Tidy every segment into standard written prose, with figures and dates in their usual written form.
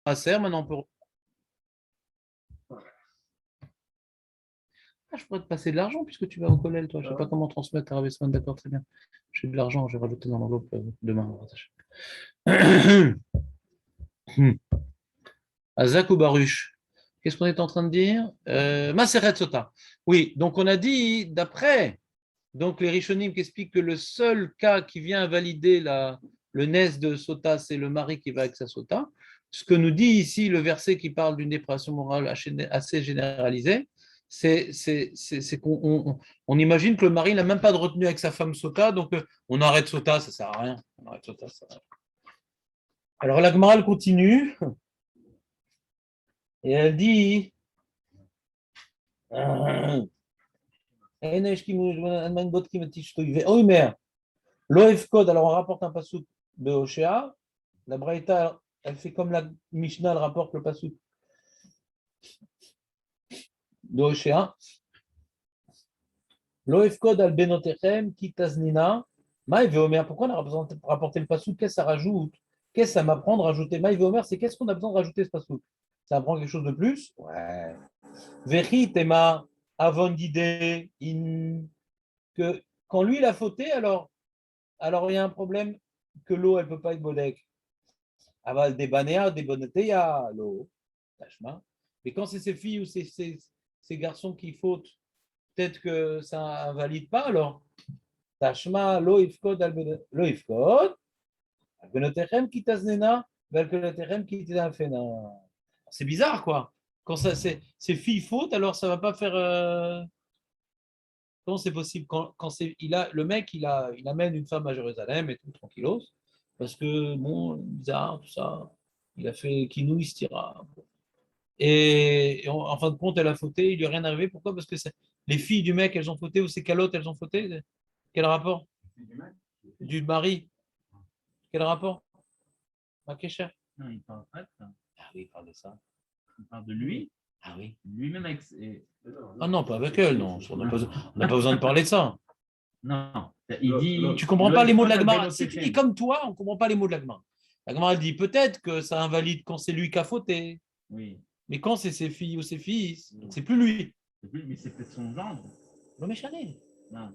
Maaser, maintenant on peut. Ah, je pourrais te passer de l'argent puisque tu vas au collège, toi. Je ne sais pas comment transmettre à Ravesman, d'accord, très bien. J'ai de l'argent, je vais rajouter dans l'enveloppe demain. Azak ou Baruch. Qu'est-ce qu'on est en train de dire Maseret Sota. Oui, donc on a dit, d'après donc les Rishonim qui expliquent que le seul cas qui vient valider le nes de Sota, c'est le mari qui va avec sa Sota. Ce que nous dit ici le verset qui parle d'une dépravation morale assez généralisée, c'est qu'on imagine que le mari n'a même pas de retenue avec sa femme Sota, donc on arrête Sota, ça ne sert à rien. On arrête Sota, ça... Alors la Gemara continue. Et elle dit alors on rapporte un pasouk de Hoshea. La Braïta, elle fait comme la Mishnah, elle rapporte le pasouk de Hoshea. Loefkod al benotechem kitaznina. Maï Veomer, pourquoi on a rapporté le pasouk? Qu'est-ce que ça rajoute? Qu'est-ce que ça m'apprend de rajouter? Maï Veomer, c'est qu'est-ce qu'on a besoin de rajouter ce pasouk? Ça apprend quelque chose de plus? Ouais. Vechi tema avon d'idée que quand lui il a fauté, alors il y a un problème que l'eau elle peut pas être bodek. Aval des banéa, des boneteya, l'eau. Tachma. Mais quand c'est ses filles ou ces garçons qui fautent, peut-être que ça invalide pas alors. Tashma, lo ifkod, lo ifkod, albenotechem qui taznena, velkenotechem qui tazfena. C'est bizarre quoi. Quand ça, ces filles fautent, alors ça va pas faire. Comment c'est possible quand le mec il amène une femme à Jérusalem et tout tranquillos parce que bon bizarre tout ça il a fait kinou istira et en fin de compte elle a fauté il lui est rien arrivé pourquoi parce que les filles du mec elles ont fauté ou ses calottes elles ont fauté quel rapport du mari quel rapport Makesha non il parle pas de ça ah oui il parle de ça il parle de lui ah oui lui-même avec ah non pas avec elle non on n'a pas besoin de parler de ça. Non, il dit. Tu comprends pas les mots de la Gemara. Si tu dis comme toi, on comprend pas les mots de la Gemara. La Gemara dit peut-être que ça invalide quand c'est lui qui a fauté. Oui. Mais quand c'est ses filles ou ses fils, donc c'est plus lui. Mais c'est peut-être son gendre. L'homme est chané. Non.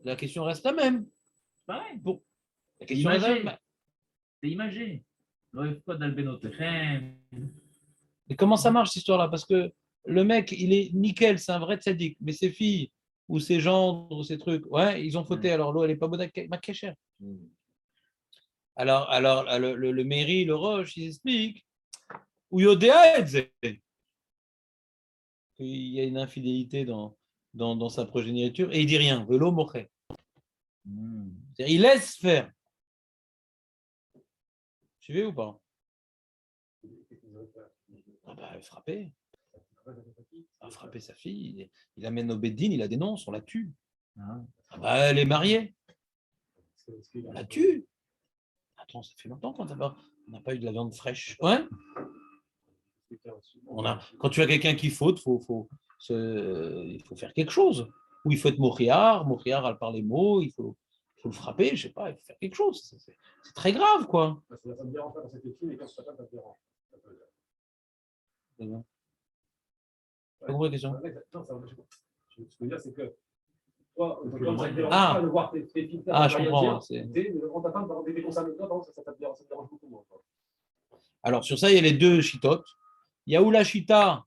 La question reste la même. Pareil. Bon. La question reste la même. C'est imagé. Mais comment ça marche cette histoire-là? Parce que le mec, il est nickel, c'est un vrai tzaddik. Mais ses filles ou ses gendres ou ses trucs, ouais, ils ont fauté. Alors l'eau, elle n'est pas bonne à Kécher. Alors le mairie, le Roche, il explique. Ou Yodéa, il y a une infidélité dans sa progéniture et il dit rien. Velo moché. Il laisse faire. Tu veux ou pas? Ah bah, frapper. Il a frappé sa fille. Il l'amène au Beddin, il la dénonce, on la tue. Ah bah, elle est mariée. On la tue. Attends, ça fait longtemps qu'on n'a pas eu de la viande fraîche. Ouais. Quand tu as quelqu'un qui faute, il faut faire quelque chose. Ou il faut être mochiar, elle parle les mots, il faut le frapper, je sais pas, il faut faire quelque chose. C'est très grave, quoi. Ça me dérange pas quand c'est petit, mais quand ça me dérange. Pas compris la question. Ce que je veux dire, c'est que toi, ça te dérange pas de voir tes filles faire un mariage, on t'attend d'avoir des concerts avec toi, ça te dérange beaucoup moins. Alors, sur ça, il y a les deux chitotes. Il y a où la chita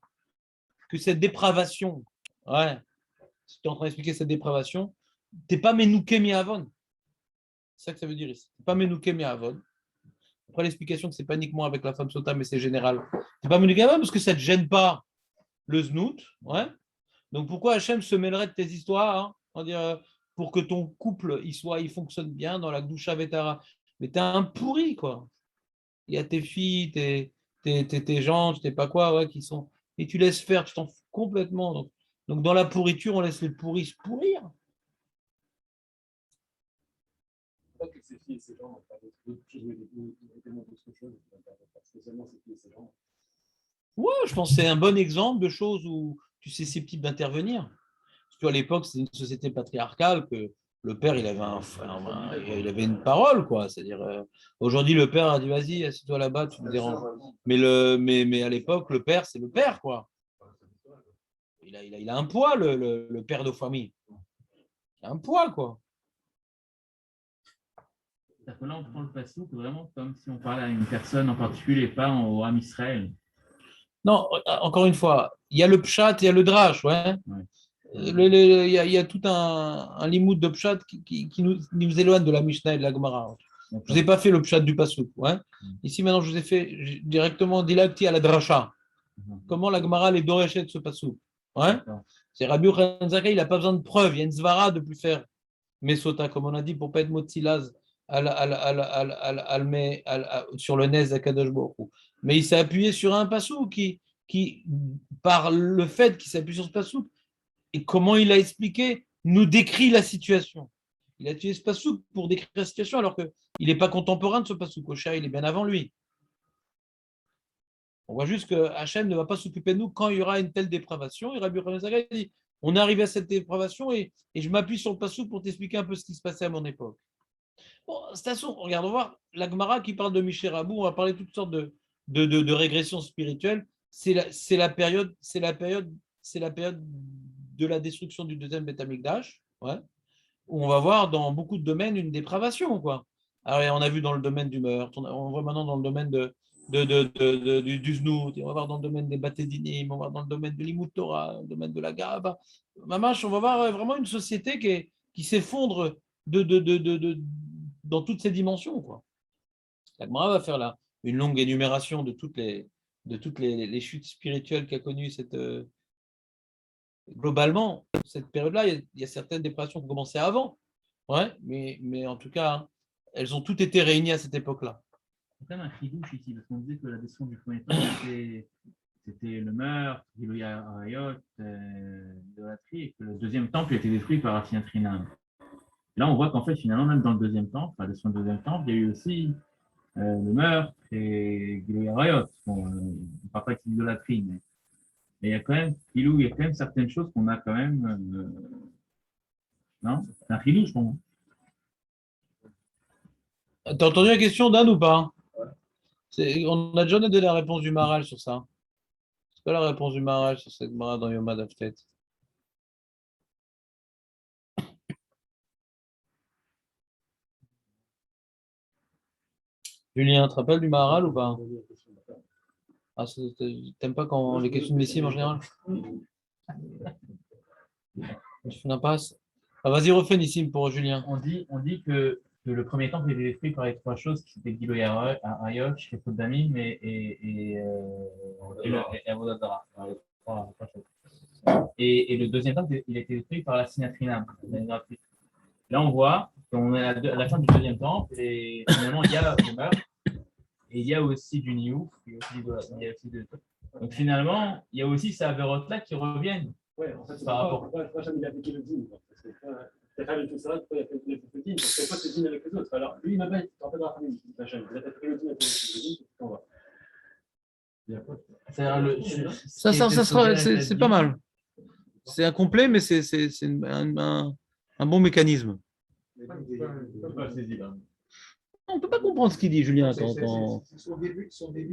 que cette dépravation, ouais, si tu es en train d'expliquer cette dépravation, tu n'es pas menouké mi-avon. C'est ça que ça veut dire ici. Tu n'es pas menouké mi-avon. Après l'explication que c'est pas uniquement avec la femme sota, mais c'est général. Tu n'es pas menouké mi-avon parce que ça ne te gêne pas le znout. Ouais. Donc pourquoi Hachem se mêlerait de tes histoires pour que ton couple il fonctionne bien dans la Gdusha Vetara. Mais tu es un pourri, quoi. Il y a tes filles, tes gens, je sais pas quoi, ouais, qui sont. Et tu laisses faire, tu t'en fous complètement. Donc dans la pourriture, on laisse les pourris se pourrir. Ces filles et ces gens, ouais, je pense que c'est un bon exemple de choses où tu es susceptible d'intervenir. Parce qu'à l'époque, c'est une société patriarcale que le père, il avait une parole, quoi. C'est-à-dire, aujourd'hui, le père a dit, vas-y, assieds-toi là-bas, tu me déranges. Mais à l'époque, le père, c'est le père, quoi. Il a un poids, le père de famille. Il a un poids, quoi. C'est-à-dire que là, on prend le passouk vraiment comme si on parlait à une personne en particulier, pas au Ham Israël. Non, encore une fois, il y a le pshat, il y a le drash, ouais. Ouais. Il y a tout un limoud de pshat qui nous éloigne de la Mishnah et de la Gemara. Je ne vous ai pas fait le pshat du passouk. Ouais. Ici, maintenant, je vous ai fait directement dilacti à la dracha. Comment la Gemara les doréchait de ce passouk. Ouais. C'est Rabbi Yochanan Zakkai, il n'a pas besoin de preuves. Il y a une zvara de plus faire Mesota, comme on a dit, pour ne pas être motzilaz sur le nez d'Akadosh Baruch Hu. Mais il s'est appuyé sur un passouk qui, par le fait qu'il s'appuie sur ce passouk, et comment il a expliqué, nous décrit la situation. Il a utilisé ce passouk pour décrire la situation alors qu'il n'est pas contemporain de ce passouk. Osha, il est bien avant lui. On voit juste que Hachem ne va pas s'occuper de nous quand il y aura une telle dépravation. Et Rabbi Yochanan Zakkai dit, on est arrivé à cette dépravation et je m'appuie sur le passouk pour t'expliquer un peu ce qui se passait à mon époque. Bon, de toute façon, regarde, on va voir la Gemara qui parle de Michel Rabou, on va parler de toutes sortes de régressions spirituelles. C'est la période de la destruction du deuxième Beth Amikdash, ouais, où on va voir dans beaucoup de domaines une dépravation, quoi. Alors, on a vu dans le domaine du meurtre, on voit maintenant dans le domaine du znout, on va voir dans le domaine des batédinim, on va voir dans le domaine de l'imout Torah, dans le domaine de la gaba. Mamash, on va voir vraiment une société qui s'effondre dans toutes ces dimensions, quoi. La Gemara va faire là une longue énumération de toutes les chutes spirituelles qu'a connues globalement, cette période-là. Il y a certaines dépressions qui ont commencé avant, ouais, mais en tout cas, elles ont toutes été réunies à cette époque-là. C'est quand même un chidouche ici, parce qu'on disait que la destruction du premier temps, c'était le meurtre, Giloui Arayot, l'idolâtrie, et que le deuxième temple a été détruit par Asinatrinam. Là, on voit qu'en fait, finalement, même dans le deuxième temple, la destruction du deuxième temple, il y a eu aussi le meurtre et Giloui Arayot. Bon, on ne parle pas que c'est l'idolâtrie, mais il y a quand même, il y a quand même certaines choses qu'on a quand même. Non, c'est un chidouche pour moi. T'as entendu la question d'Anne ou pas? On a déjà donné la réponse du Maral sur ça. C'est quoi la réponse du Maral sur cette Gemara dans Yomad Aftet? Julien, tu te rappelles du Maharal ou pas? Ah, t'aimes pas quand les questions de Messim en général? Tu fais une impasse? Ah, vas-y, refais Nissim pour Julien. On dit que le premier temple était détruit par les trois choses qui étaient Giloui Arayot, Shkefut Damim et Avodah Zarah. Et le deuxième temple, il a été détruit par la Sinatrinam. Là, on voit qu'on est à la fin du deuxième temple et finalement, il y a le meurtre et il y a aussi du Niouf. Donc finalement, il y a aussi ces avérotes-là qui reviennent. Ouais, en fait, c'est par rapport. pourquoi jamais il a appliqué le dîme. Il a fait tout ça, il a fait le dîme. Parce que quoi, c'est dîme avec les autres. Alors, lui, il m'a pas été en fait dans la famille. Il a appliqué le dîme avec le dîme, on va. C'est pas mal. C'est incomplet, mais c'est un bon mécanisme. On ne peut pas comprendre ce qu'il dit, Julien,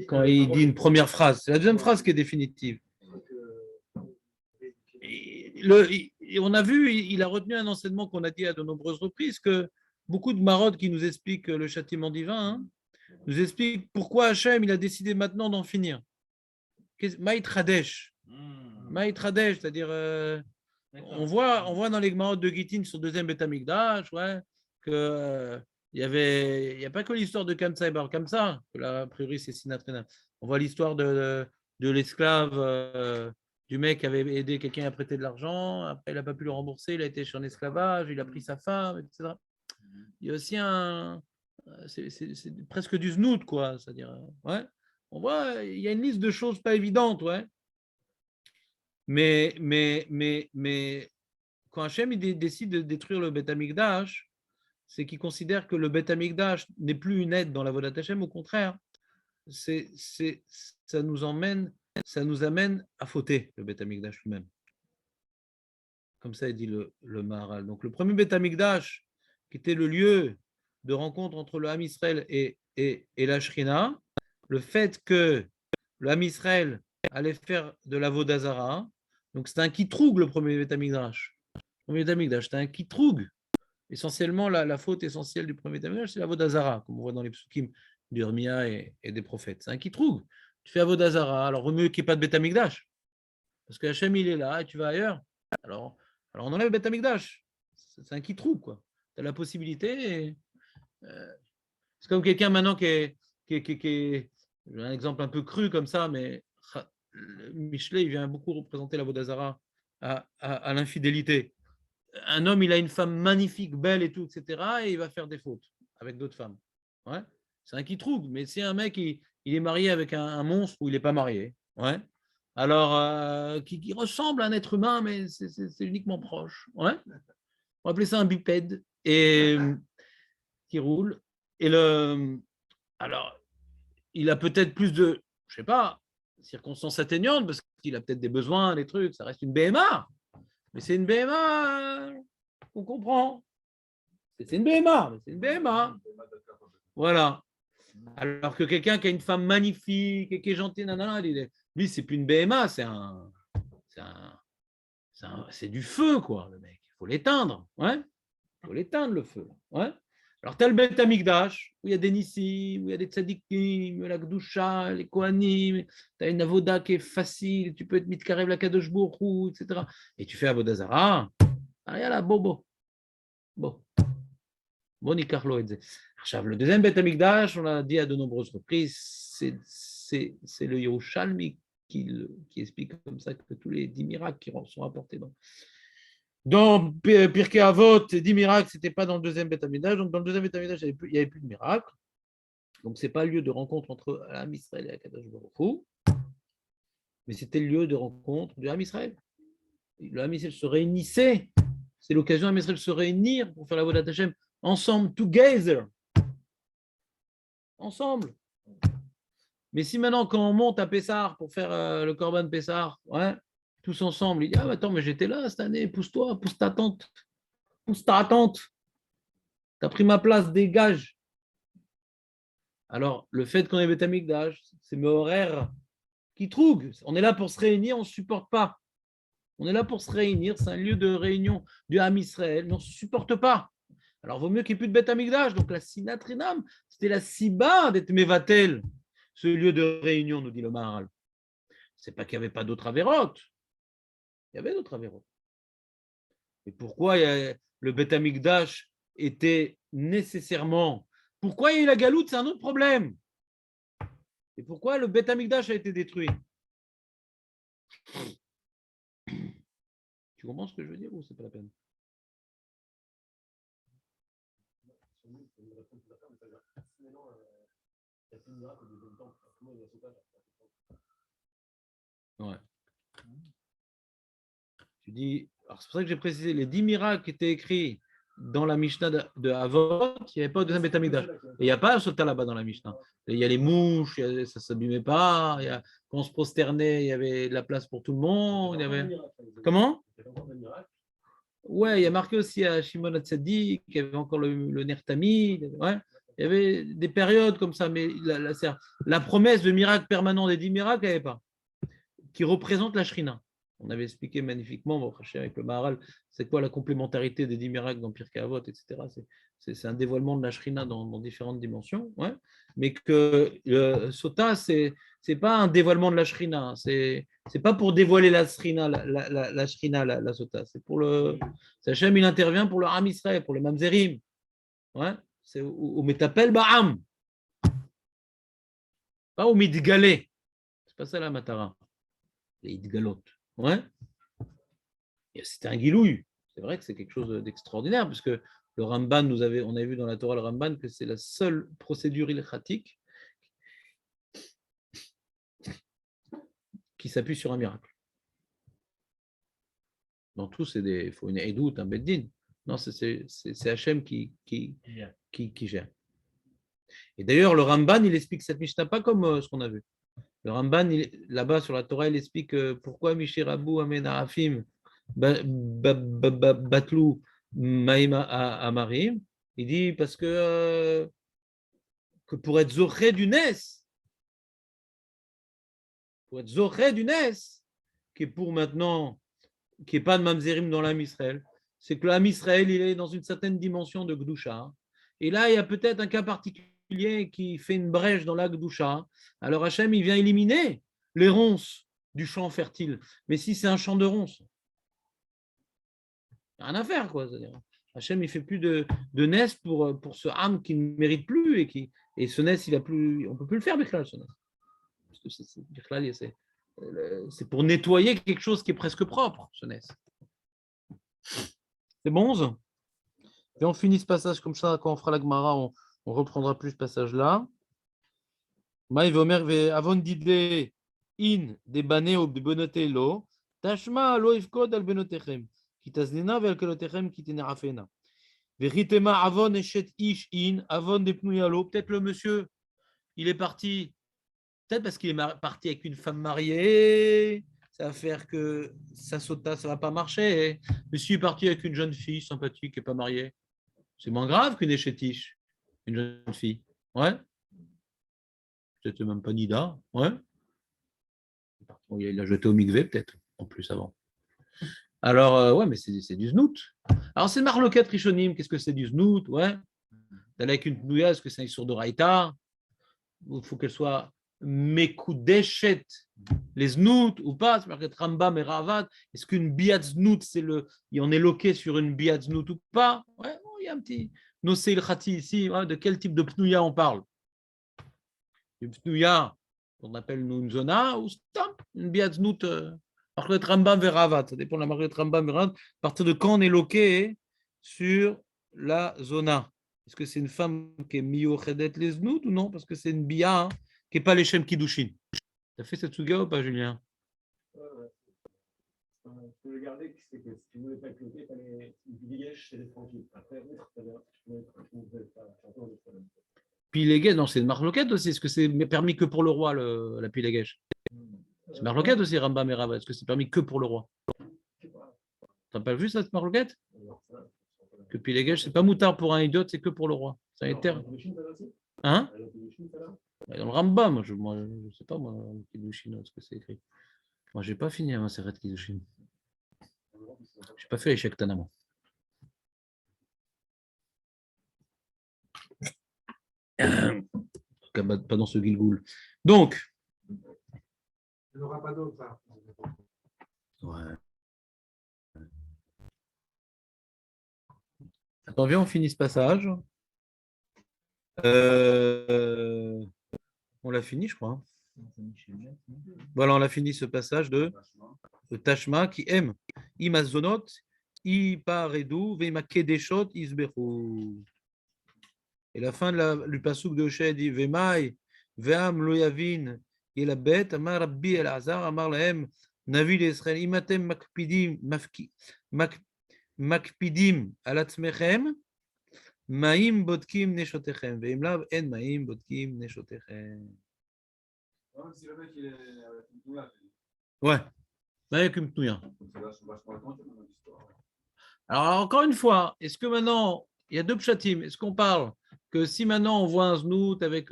quand il dit une première phrase. C'est la deuxième phrase qui est définitive. On a vu, il a retenu un enseignement qu'on a dit à de nombreuses reprises, que beaucoup de marottes qui nous expliquent le châtiment divin, nous expliquent pourquoi Hachem il a décidé maintenant d'en finir. Maït Radesh. Maït Radesh, c'est-à-dire, on voit dans les marottes de Gittin sur le deuxième Beth Amikdash, ouais, que il n'y a pas que l'histoire de Kamsa et Bar Kamsa, que là, a priori c'est Sinatrena. On voit l'histoire de l'esclave, du mec qui avait aidé quelqu'un à prêter de l'argent, après il n'a pas pu le rembourser, il a été en esclavage, il a pris sa femme, etc. Il y a aussi c'est presque du znout, quoi, c'est-à-dire, ouais. On voit, il y a une liste de choses pas évidentes, ouais. Mais quand Hachem il décide de détruire le Beth Amikdash, c'est qu'il considère que le Beth Amikdash n'est plus une aide dans la Vodat Hachem, au contraire, ça nous amène à fauter le Beth Amikdash lui-même. Comme ça, il dit le Maharal. Donc, le premier Beth Amikdash, qui était le lieu de rencontre entre le Ham Israël et la Shrina, le fait que le Ham Israël allait faire de la Vodazara, donc c'était un kitroug, le premier Beth Amikdash. Le premier Beth Amikdash, c'était un kitroug. Essentiellement, la faute essentielle du premier Beth Amikdash, c'est la Vodazara, comme on voit dans les psukim d'Urmia et des prophètes. C'est un kitroug. Tu fais Avodazara, alors mieux qu'il n'y ait pas de Beth Amikdash. Parce que Hachem, il est là et tu vas ailleurs. Alors on enlève Beth Amikdash. C'est un kitroug, quoi. Tu as la possibilité. C'est comme quelqu'un maintenant qui est j'ai un exemple un peu cru comme ça, mais Michelet, il vient beaucoup représenter la Vodazara à l'infidélité. Un homme, il a une femme magnifique, belle et tout, etc. Et il va faire des fautes avec d'autres femmes. Ouais. C'est un kitroug. Mais si un mec, il est marié avec un monstre ou il n'est pas marié, ouais. Alors, qui ressemble à un être humain, mais c'est uniquement proche. Ouais. On va appeler ça un bipède et qui roule. Et alors, il a peut-être plus de, je sais pas, circonstances atténuantes parce qu'il a peut-être des besoins, des trucs. Ça reste une BMA, mais c'est une BMA, on comprend. C'est une BMA, mais c'est une BMA. Voilà. Alors que quelqu'un qui a une femme magnifique et qui est gentil, nanana, lui, c'est plus une BMA, c'est du feu, quoi, le mec. Il faut l'éteindre. Ouais. Il faut l'éteindre, le feu. Ouais. Alors, tu as le Beth Amikdash, où il y a des Nissim, où il y a des Tzadikim, la Gdusha, les Kohanim, tu as une avoda qui est facile, tu peux être mitkarev la Kadosh Baruch Hu, etc. Et tu fais Avodazara, yalla, bobo. Bon. Bon, Nikarlo, etc. Le deuxième Beth Amikdash, on l'a dit à de nombreuses reprises, c'est le Yerushalmi qui explique comme ça que tous les 10 miracles qui sont rapportés dans Pirkei Avot, 10 miracles, ce n'était pas dans le deuxième Beth Amikdash. Donc, dans le deuxième Beth Amikdash, il n'y avait plus de miracles. Donc, ce n'est pas le lieu de rencontre entre l'Am Israël et la Kadosh Baruch Hu, mais c'était le lieu de rencontre du Ham Israël. Le Ham Israël se réunissait. C'est l'occasion d'Am Israël de se réunir pour faire la Vodat Hashem ensemble, together. Ensemble. Mais si maintenant, quand on monte à Pessar pour faire le Korban Pessar, ouais, tous ensemble, il dit ah, attends, mais j'étais là cette année, pousse-toi, pousse ta tante. Pousse ta tante. Tu as pris ma place, dégage. Alors, le fait qu'on ait Beth Amikdash, c'est mes horaires qui trougue. On est là pour se réunir, on ne se supporte pas. On est là pour se réunir, c'est un lieu de réunion du Ham Israël, mais on ne se supporte pas. Alors, il vaut mieux qu'il n'y ait plus de Beth Amikdash. Donc, la Sinatrinam, c'était la Siba d'être Mevatel, ce lieu de réunion, nous dit le Maharal. Ce n'est pas qu'il n'y avait pas d'autres avérotes. Il y avait d'autres avérotes. Et pourquoi le Beth Amikdash était nécessairement. Pourquoi il y a eu la galoute, c'est un autre problème. Et pourquoi le Beth Amikdash a été détruit? Tu comprends ce que je veux dire ou c'est pas la peine? Ouais. Tu dis, alors c'est pour ça que j'ai précisé, les 10 miracles qui étaient écrits dans la Mishnah de Avot, il n'y avait pas de deuxième Beth Amikdash. Et il n'y a pas un sota là-bas dans la Mishnah. Il y a les mouches, ça ne s'abîmait pas, quand on se prosternait, il y avait de la place pour tout le monde. Il y avait... Comment? Ouais, il y a marqué aussi à Shimon Hatzadik, qu'il y avait encore le Nertami. Ouais. Il y avait des périodes comme ça, mais la promesse de miracle permanent des 10 miracles, il n'y avait pas, qui représente la Shrina. On avait expliqué magnifiquement, avec le Maharal, c'est quoi la complémentarité des 10 miracles dans Pirkei Avot, etc. C'est un dévoilement de la Shrina dans différentes dimensions, ouais. Mais que le Sota, c'est pas un dévoilement de la Shrina, c'est pas pour dévoiler la Shrina, la Shrina, la Sota, c'est pour le. Hachem, il intervient pour le Ham Israël, pour le Mamzerim, ouais. C'est au Metapel Ba'am, pas au Midgalé, c'est pas ça la Matara, les Idgalot. Ouais. C'était un guilouille. C'est vrai que c'est quelque chose d'extraordinaire, parce que le Ramban, on avait vu dans la Torah le Ramban que c'est la seule procédure ilchatique qui s'appuie sur un miracle. Dans tout, il faut une Eidout, un Beddin. Non, c'est Hachem qui gère. Et d'ailleurs, le Ramban, il explique cette Mishnah pas comme ce qu'on a vu. Le Ramban, là-bas sur la Torah, il explique pourquoi Mishirabu Amen Arafim Batlou Maïma Amarim. Il dit parce que pour être Zoché du Nes, qui est pour maintenant, qui n'est pas de Mamzerim dans l'âme Israël, c'est que l'âme Israël, il est dans une certaine dimension de Gdusha. Et là, il y a peut-être un cas particulier qui fait une brèche dans la Gdusha. Alors Hachem, il vient éliminer les ronces du champ fertile. Mais si c'est un champ de ronces, il n'y a rien à faire, quoi. C'est-à-dire, Hachem, il ne fait plus de Nes pour ce âme qui ne mérite plus et ce Nes, on ne peut plus le faire, Bichlal, ce Nes. Parce que c'est pour nettoyer quelque chose qui est presque propre, ce Nes. C'est bon, 11. Et on finit ce passage comme ça, quand on fera la Gemara, on reprendra plus ce passage-là. Maïv Omer avon d'idée in des baneo benotelo, tashma lo ifkod al benotechem, qui taznina vel kelotechem qui tenerafena. Veritema avon eshet ish in, avon de pnuyalo. Peut-être le monsieur, il est parti, peut-être parce qu'il est parti avec une femme mariée, ça va faire que ça sauta, ça va pas marcher. Mais s'il est parti avec une jeune fille sympathique et pas mariée, c'est moins grave qu'une échétiche, une jeune fille. Ouais. Peut-être même pas Nida. Ouais. Il a jeté au migvé, peut-être, en plus avant. Alors, ouais, mais c'est du znout. Alors, c'est marloquette rishonim. Qu'est-ce que c'est du znout? Ouais. D'aller avec une pnouya, est-ce que c'est un issour de raïta? Il faut qu'elle soit mekudeshet, les znout ou pas? C'est marqué Rambam et Ravad. Est-ce qu'une biat znout, il en est loqué sur une biat znout ou pas? Ouais, il y a un petit noseil khati ici. Ouais, de quel type de pnouya on parle? Une pnouya qu'on appelle nous une zona ou stamp, une biat znout. Marquet Rambam et Ravad. Ça dépend de la marquet Rambam et Ravad. À partir de quand on est loqué sur la zona? Est-ce que c'est une femme qui est miochedet les znout ou non? Parce que c'est une bia hein, qui n'est pas les Shem Kiddushin. Tu as fait cette souga ou pas, Julien? Je peux le garder, c'est que si tu ne voulais pas être bloqué, il fallait une dégage, c'est tranquille. Après, Piléguez, non, c'est une marloquette aussi. Est-ce que c'est permis que pour le roi, la piléguèche? C'est marloquette aussi, Rambam et Ravad. Est-ce que c'est permis que pour le roi? T'as pas vu ça, cette marloquette? Que piléguèche, c'est pas moutard pour un idiot, c'est que pour le roi. C'est un terme. Hein? Dans le Rambam, je sais pas, moi, Kiddushin, ce que c'est écrit. Moi, j'ai pas fini ma Seret Kiddushin. J'ai pas fait l'échec Tanama. Pas dans ce Gilgoul. Donc. Il n'y aura pas d'autre. Ouais. Attends, viens, on finit ce passage. On l'a fini, je crois. Voilà, on a fini ce passage de Tashma qui aime. Imazonot, Iparedou, Vema Kedeshot, Isberu. Et la fin du passouk de Hosea dit Vemai, Veam Loyavin, Yelabet, Amar Rabbi El Azar, Amar Lahem, Navi l'Israël, Imatem Makpidim Alatzmechem, Maïm Bodkim Neshotechem, Veimlav En Maïm Bodkim Neshotechem. Ouais, avec une pnouya. Alors, encore une fois, est-ce que maintenant, il y a deux pshatim, est-ce qu'on parle que si maintenant on voit un znout avec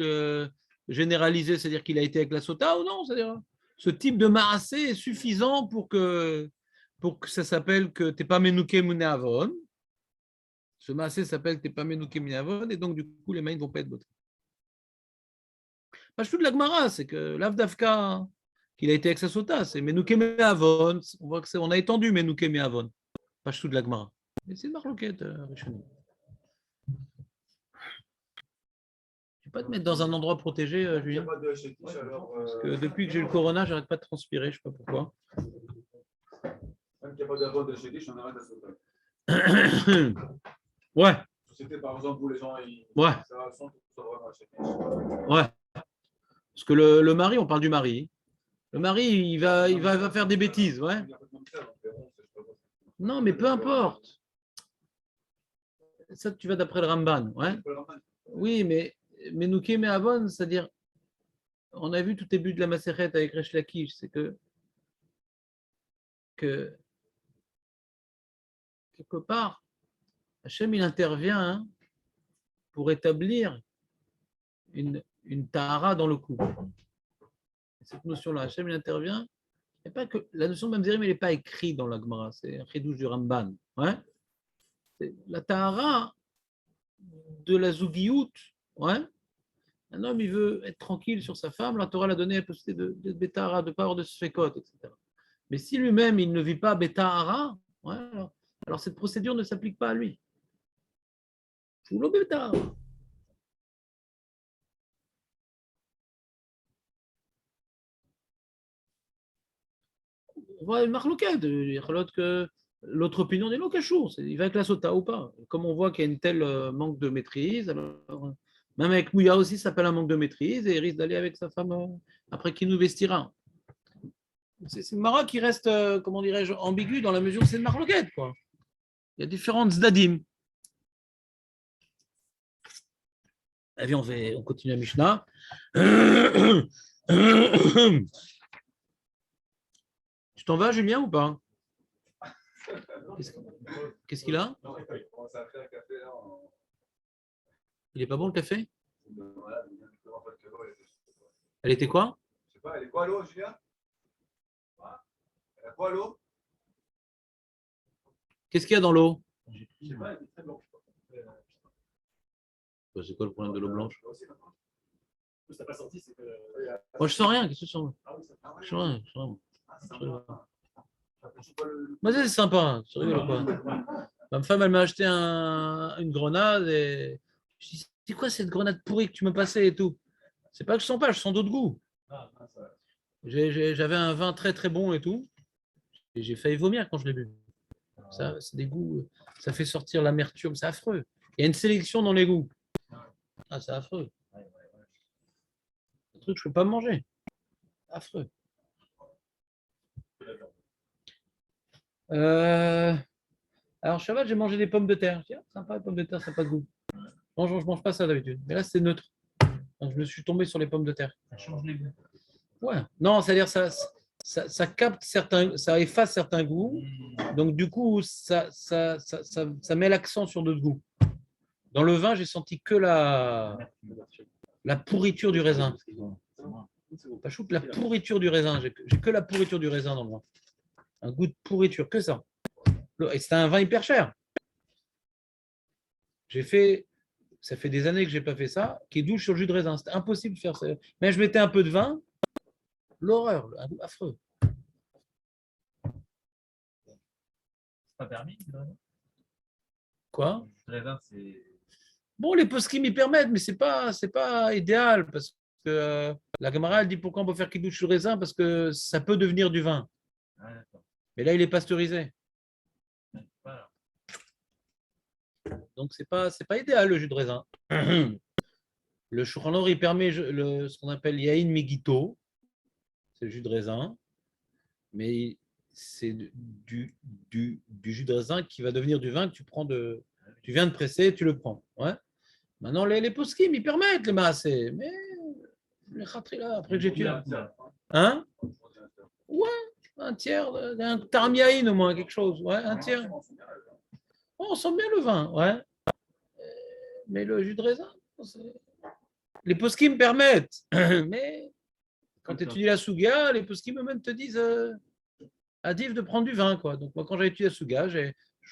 généralisé, c'est-à-dire qu'il a été avec la sota ou non? C'est-à-dire ce type de marassé est suffisant pour que ça s'appelle que tu n'es pas menouké munéavon. Ce marassé s'appelle que tu n'es pas menouké munéavon et donc du coup les mains ne vont pas être bottées. Pas tout de la Gemara, c'est que l'Avdavka, qu'il a été avec sa sota, c'est menouké munéavon. On voit qu'on a étendu menouké munéavon. Pas tout de la Gemara. Mais c'est une marloquette, Richoni. Tu peux pas te mettre dans un endroit protégé, Julien? Parce que depuis que j'ai eu le corona, j'arrête pas de transpirer, je sais pas pourquoi. Même qu'il n'y a pas d'avant de chez lui, j'en arrête à sauter. Ouais. C'était par exemple où les gens. Ouais. Ouais. Parce que le mari, on parle du mari. Le mari, il va faire des bêtises, ouais. Non, mais peu importe. Ça, tu vas d'après le Ramban, ouais. Oui, mais Menouké Me'avon, c'est-à-dire, on a vu tout début de la Maseret avec Resh Lakish, c'est que quelque part, Hachem, il intervient pour établir une tahara dans le couple. Cette notion-là, Hachem, il intervient. Il y a pas que, la notion de Mamzerim, elle n'est pas écrite dans la Gemara, c'est un chidouche du Ramban. Ouais? La tahara de la zougiout, ouais? Un homme, il veut être tranquille sur sa femme, la Torah l'a donné la possibilité de bétahara, de ne pas avoir de sfekot, etc. Mais si lui-même, il ne vit pas bétahara, ouais, alors cette procédure ne s'applique pas à lui. Foulo bétahara. On voit une marloquette, que l'autre opinion n'est pas chaud, il va avec la sota ou pas. Comme on voit qu'il y a une telle manque de maîtrise, alors, même avec Mouya aussi, ça s'appelle un manque de maîtrise et il risque d'aller avec sa femme après qui nous vestira. C'est une mara qui reste, comment dirais-je, ambiguë dans la mesure où c'est une marloquette, quoi. Il y a différentes zdadim. Allez, on continue la Mishnah. Tu t'en vas, Julien, ou pas? Qu'est-ce qu'il a? Il est pas bon, le café? Elle était quoi? Je sais pas, elle est quoi l'eau, Julien? Elle est quoi l'eau? Qu'est-ce qu'il y a dans l'eau? Je sais pas, elle est très blanche. C'est quoi le problème de l'eau blanche? Ça n'a pas sorti, c'est que. Moi, je sens rien. Qu'est-ce que tu sens? Je sens rien. Moi, c'est sympa. Tu rigoles ou quoi? Ma femme, elle m'a acheté une grenade et je dis, c'est quoi cette grenade pourrie que tu m'as passée et tout? C'est pas que je sens pas, je sens d'autres goûts. J'avais un vin très très bon et tout. Et j'ai failli vomir quand je l'ai bu. Ça, c'est des goûts, ça fait sortir l'amertume, c'est affreux. Il y a une sélection dans les goûts. Ah, c'est affreux. Un truc, je ne peux pas manger. Affreux. Alors, Shabbat, j'ai mangé des pommes de terre. Je dis, sympa, les pommes de terre, ça n'a pas de goût. Non, je ne mange pas ça d'habitude. Mais là, c'est neutre. Donc, je me suis tombé sur les pommes de terre. Ça change les goûts. Ouais. Non, c'est-à-dire ça capte certains, ça efface certains goûts. Donc, du coup, ça met l'accent sur d'autres goûts. Dans le vin, j'ai senti que la pourriture du raisin. Pas chou, la pourriture du raisin. J'ai que la pourriture du raisin dans le vin. Un goût de pourriture, que ça. Et c'était un vin hyper cher. Ça fait des années que je n'ai pas fait ça, qui est douche sur le jus de raisin. C'était impossible de faire ça. Mais je mettais un peu de vin. L'horreur, un goût affreux. C'est pas permis, le raisin? Quoi? Le raisin, c'est. Bon, les poskim m'y permettent, mais c'est pas idéal parce que la Gemara elle dit pourquoi on peut faire kidouche sur le raisin parce que ça peut devenir du vin. Ah, Mais là, il est pasteurisé. voilà. Donc c'est pas idéal le jus de raisin. Le Shulchan Aruch, il permet ce qu'on appelle yain migito, c'est le jus de raisin, mais c'est du jus de raisin qui va devenir du vin que tu viens de presser, tu le prends. Ouais. Maintenant, les poskim, ils permettent les maasés, mais les khatrila, après que j'ai tué. Hein? Ouais, un tiers, un tarmiaïn au moins, quelque chose. Ouais, un tiers. Oh, on sent bien le vin, ouais. Mais le jus de raisin, les poskim permettent. Mais quand tu étudies la Souga, les poskim eux-mêmes te disent Adif de prendre du vin, quoi. Donc, moi, quand j'ai étudié la Souga,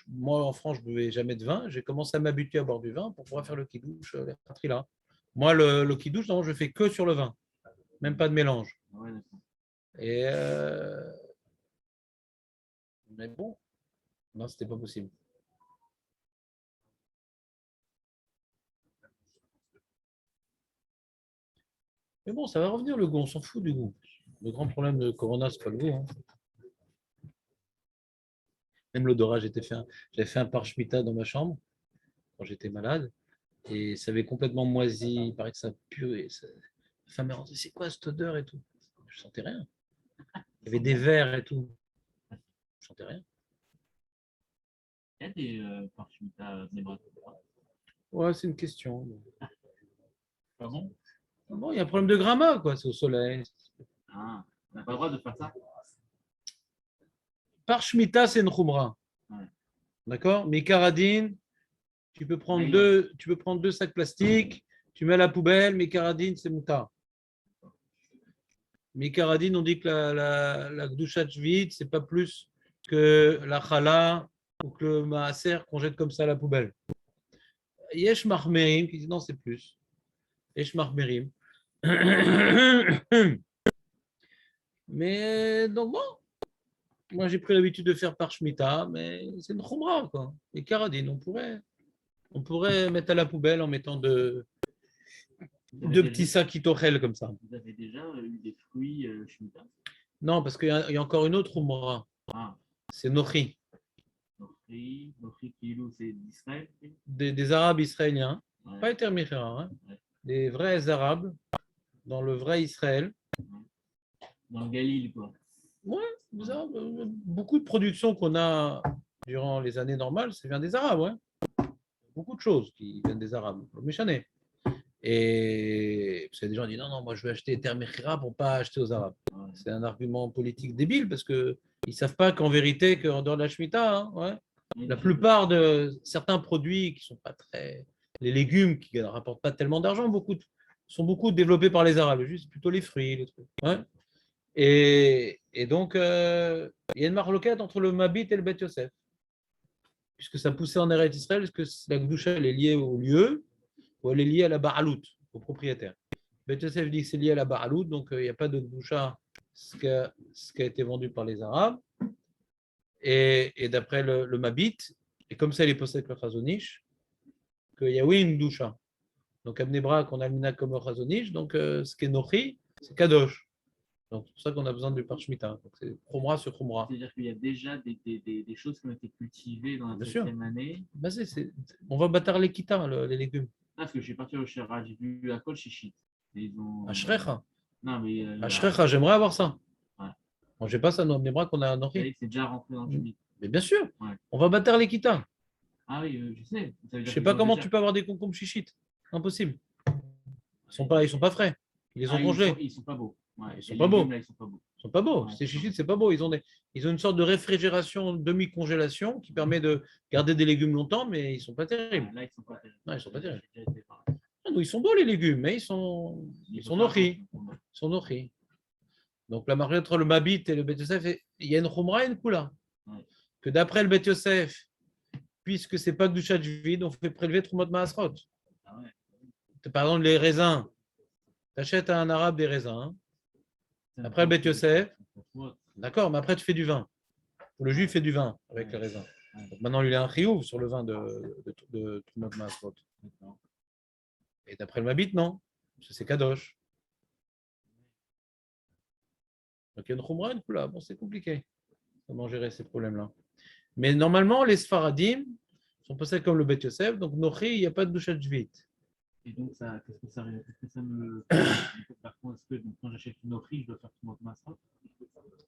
moi, en France, je ne buvais jamais de vin. J'ai commencé à m'habituer à boire du vin pour pouvoir faire le kidouche, les khatrila. Moi, le kidouche, non, je fais que sur le vin. Même pas de mélange. Et mais bon, non, c'était pas possible. Mais bon, ça va revenir le goût, on s'en fout du goût. Le grand problème de Corona, c'est pas le goût. Hein. Même l'odorat, j'avais fait un parchmita dans ma chambre quand j'étais malade et ça avait complètement moisi. Il paraît que ça puait. Ma femme m'a dit c'est quoi cette odeur et tout. Je sentais rien. Il y avait des vers et tout. Je sentais rien. Il y a des parchmitas Bnei-Brak. Ouais, c'est une question. Pas bon? Bon, il y a un problème de gramma, quoi. C'est au soleil. Ah, on n'a pas le droit de faire ça? Parchmita, c'est une khumra. Ouais. D'accord? Micaradine, tu peux prendre 2 sacs plastiques, tu mets à la poubelle, Micaradine, c'est moutarde. Micaradine, on dit que la Gdushat Shvit, c'est pas plus que la Chala ou que le Maaser qu'on jette comme ça à la poubelle. Yesh Mahmerim qui dit non, c'est plus. Yesh Mahmerim. Mais donc bon, moi j'ai pris l'habitude de faire par Shemitah, mais c'est une khumra quoi. Les caradines, on pourrait mettre à la poubelle en mettant deux petits sacs kitochel comme ça. Vous avez déjà eu des fruits Shemitah? Non, parce qu'il y a encore une autre khumra. Ah, C'est Nochi, Nochi Kilou, c'est d'Israël? des Arabes israéliens, Ouais. pas les Termichera, hein, Ouais. des vrais Arabes dans le vrai Israël. Dans le Galil, quoi. Ouais, des Arabes, beaucoup de productions qu'on a durant les années normales, ça vient des Arabes. Ouais. Beaucoup de choses qui viennent des Arabes, méchané. Et parce que des gens disent non, non, moi je vais acheter Termichera pour ne pas acheter aux Arabes. Ouais. C'est un argument politique débile parce qu'ils ne savent pas qu'en vérité, qu'en dehors de la Shemitah, hein, ouais, la plupart de certains produits qui ne sont pas très. Les légumes qui ne rapportent pas tellement d'argent, sont beaucoup développés par les Arabes, juste plutôt les fruits, les trucs. Ouais. Et donc, il y a une marloquette entre le Mabit et le Bet Yosef. Puisque ça poussait en Eretz Israël, est-ce que la Gdusha elle est liée au lieu ou elle est liée à la Ba'alout, au propriétaire? Bet Yosef dit que c'est lié à la Ba'alout, donc il n'y a pas de Gdusha, ce qui a été vendu par les Arabes. Et d'après le Mabit, et comme ça il est possède le Chazonish, qu'il y a oui une Gdusha. Donc à Bnei-Brak, on a le Mina comme le Chazonish, donc ce qui est Nochi, c'est Kadosh. Donc c'est pour ça qu'on a besoin du Parshmita. Donc c'est Khumra sur Khumra. C'est-à-dire qu'il y a déjà des choses qui ont été cultivées dans la Bien sûr. 7e année. Ben, on va battre les kita, les légumes. Ah, parce que je suis parti au Shera, j'ai vu à Kol Shishit. Ils ont... Ashrecha. Non, mais. Ashrecha, j'aimerais avoir ça. Ouais. Bon, j'ai pas ça, nous, Bnei-Brak, qu'on a un Nochi. C'est déjà rentré dans le public. Mais bien sûr, Ouais. on va battre les kita. Ah oui, je sais. Je ne sais pas comment tu peux avoir des concombres chichites. Impossible. Ils sont pas frais. Ils les ont congelés. Ils sont pas beaux. Ouais, Ils sont pas beaux. Là, ils sont pas beaux. Ils sont pas beaux. Ouais, Ces chichites, c'est pas beau. Ils ont une sorte de réfrigération, demi-congélation qui permet de garder des légumes longtemps, mais ils sont pas terribles. Là, ils sont pas terribles. Non, ils sont pas terribles. J'ai déjà été par là. Non, ils sont beaux les légumes, mais ils sont nourris. Ils sont nourris. Donc la marque entre le Mabit et le Bet Yosef, il y a une Khumra et une Kula. Ouais. Que d'après le Bet Yosef, puisque c'est pas que du vide, on fait prélever Trumot Maasrot. Ah ouais. Par exemple, les raisins. Tu achètes à un arabe des raisins. Après le Bet Yosef, d'accord, mais après tu fais du vin. Le juif fait du vin avec les raisins. Donc maintenant, il a un chiyuv sur le vin de Trumot Maasrot. Et d'après le Mabit, non. Parce que c'est Kadosh. Donc il y a une Khumra et une Kula. Bon, c'est compliqué. Comment gérer ces problèmes-là. Mais normalement, les Sfaradim sont possédés comme le Bet Yosef. Donc, Nochi, il n'y a pas de Dushat Jvit. Et donc, qu'est-ce que ça me. Par contre, est-ce que quand j'achète une Nochi, je dois faire tout mon masra?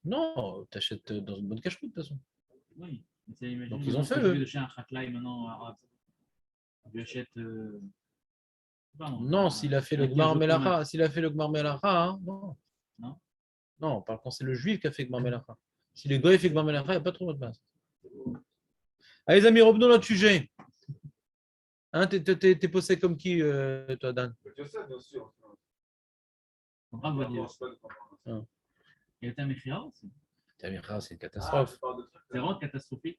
Non, tu achètes dans une bonne cache-route, de toute façon. Oui. Mais donc, ils ont fait. Je vais chez un Khaklai maintenant arabe. Je achète. Non, s'il a fait le Gmar Melacha, hein, non. Non. Non, on parle quand c'est le juif qui a fait Gmar Melacha. Si le goy fait Gmar Melacha, il n'y a pas trop de base. Allez, les amis, revenons à notre sujet. Hein, t'es possédé comme qui, toi, Dan? Je sais, bien sûr. Bravo, Dieu. Et le Tamechia aussi. Tamechia, c'est une catastrophe. C'est vraiment catastrophique.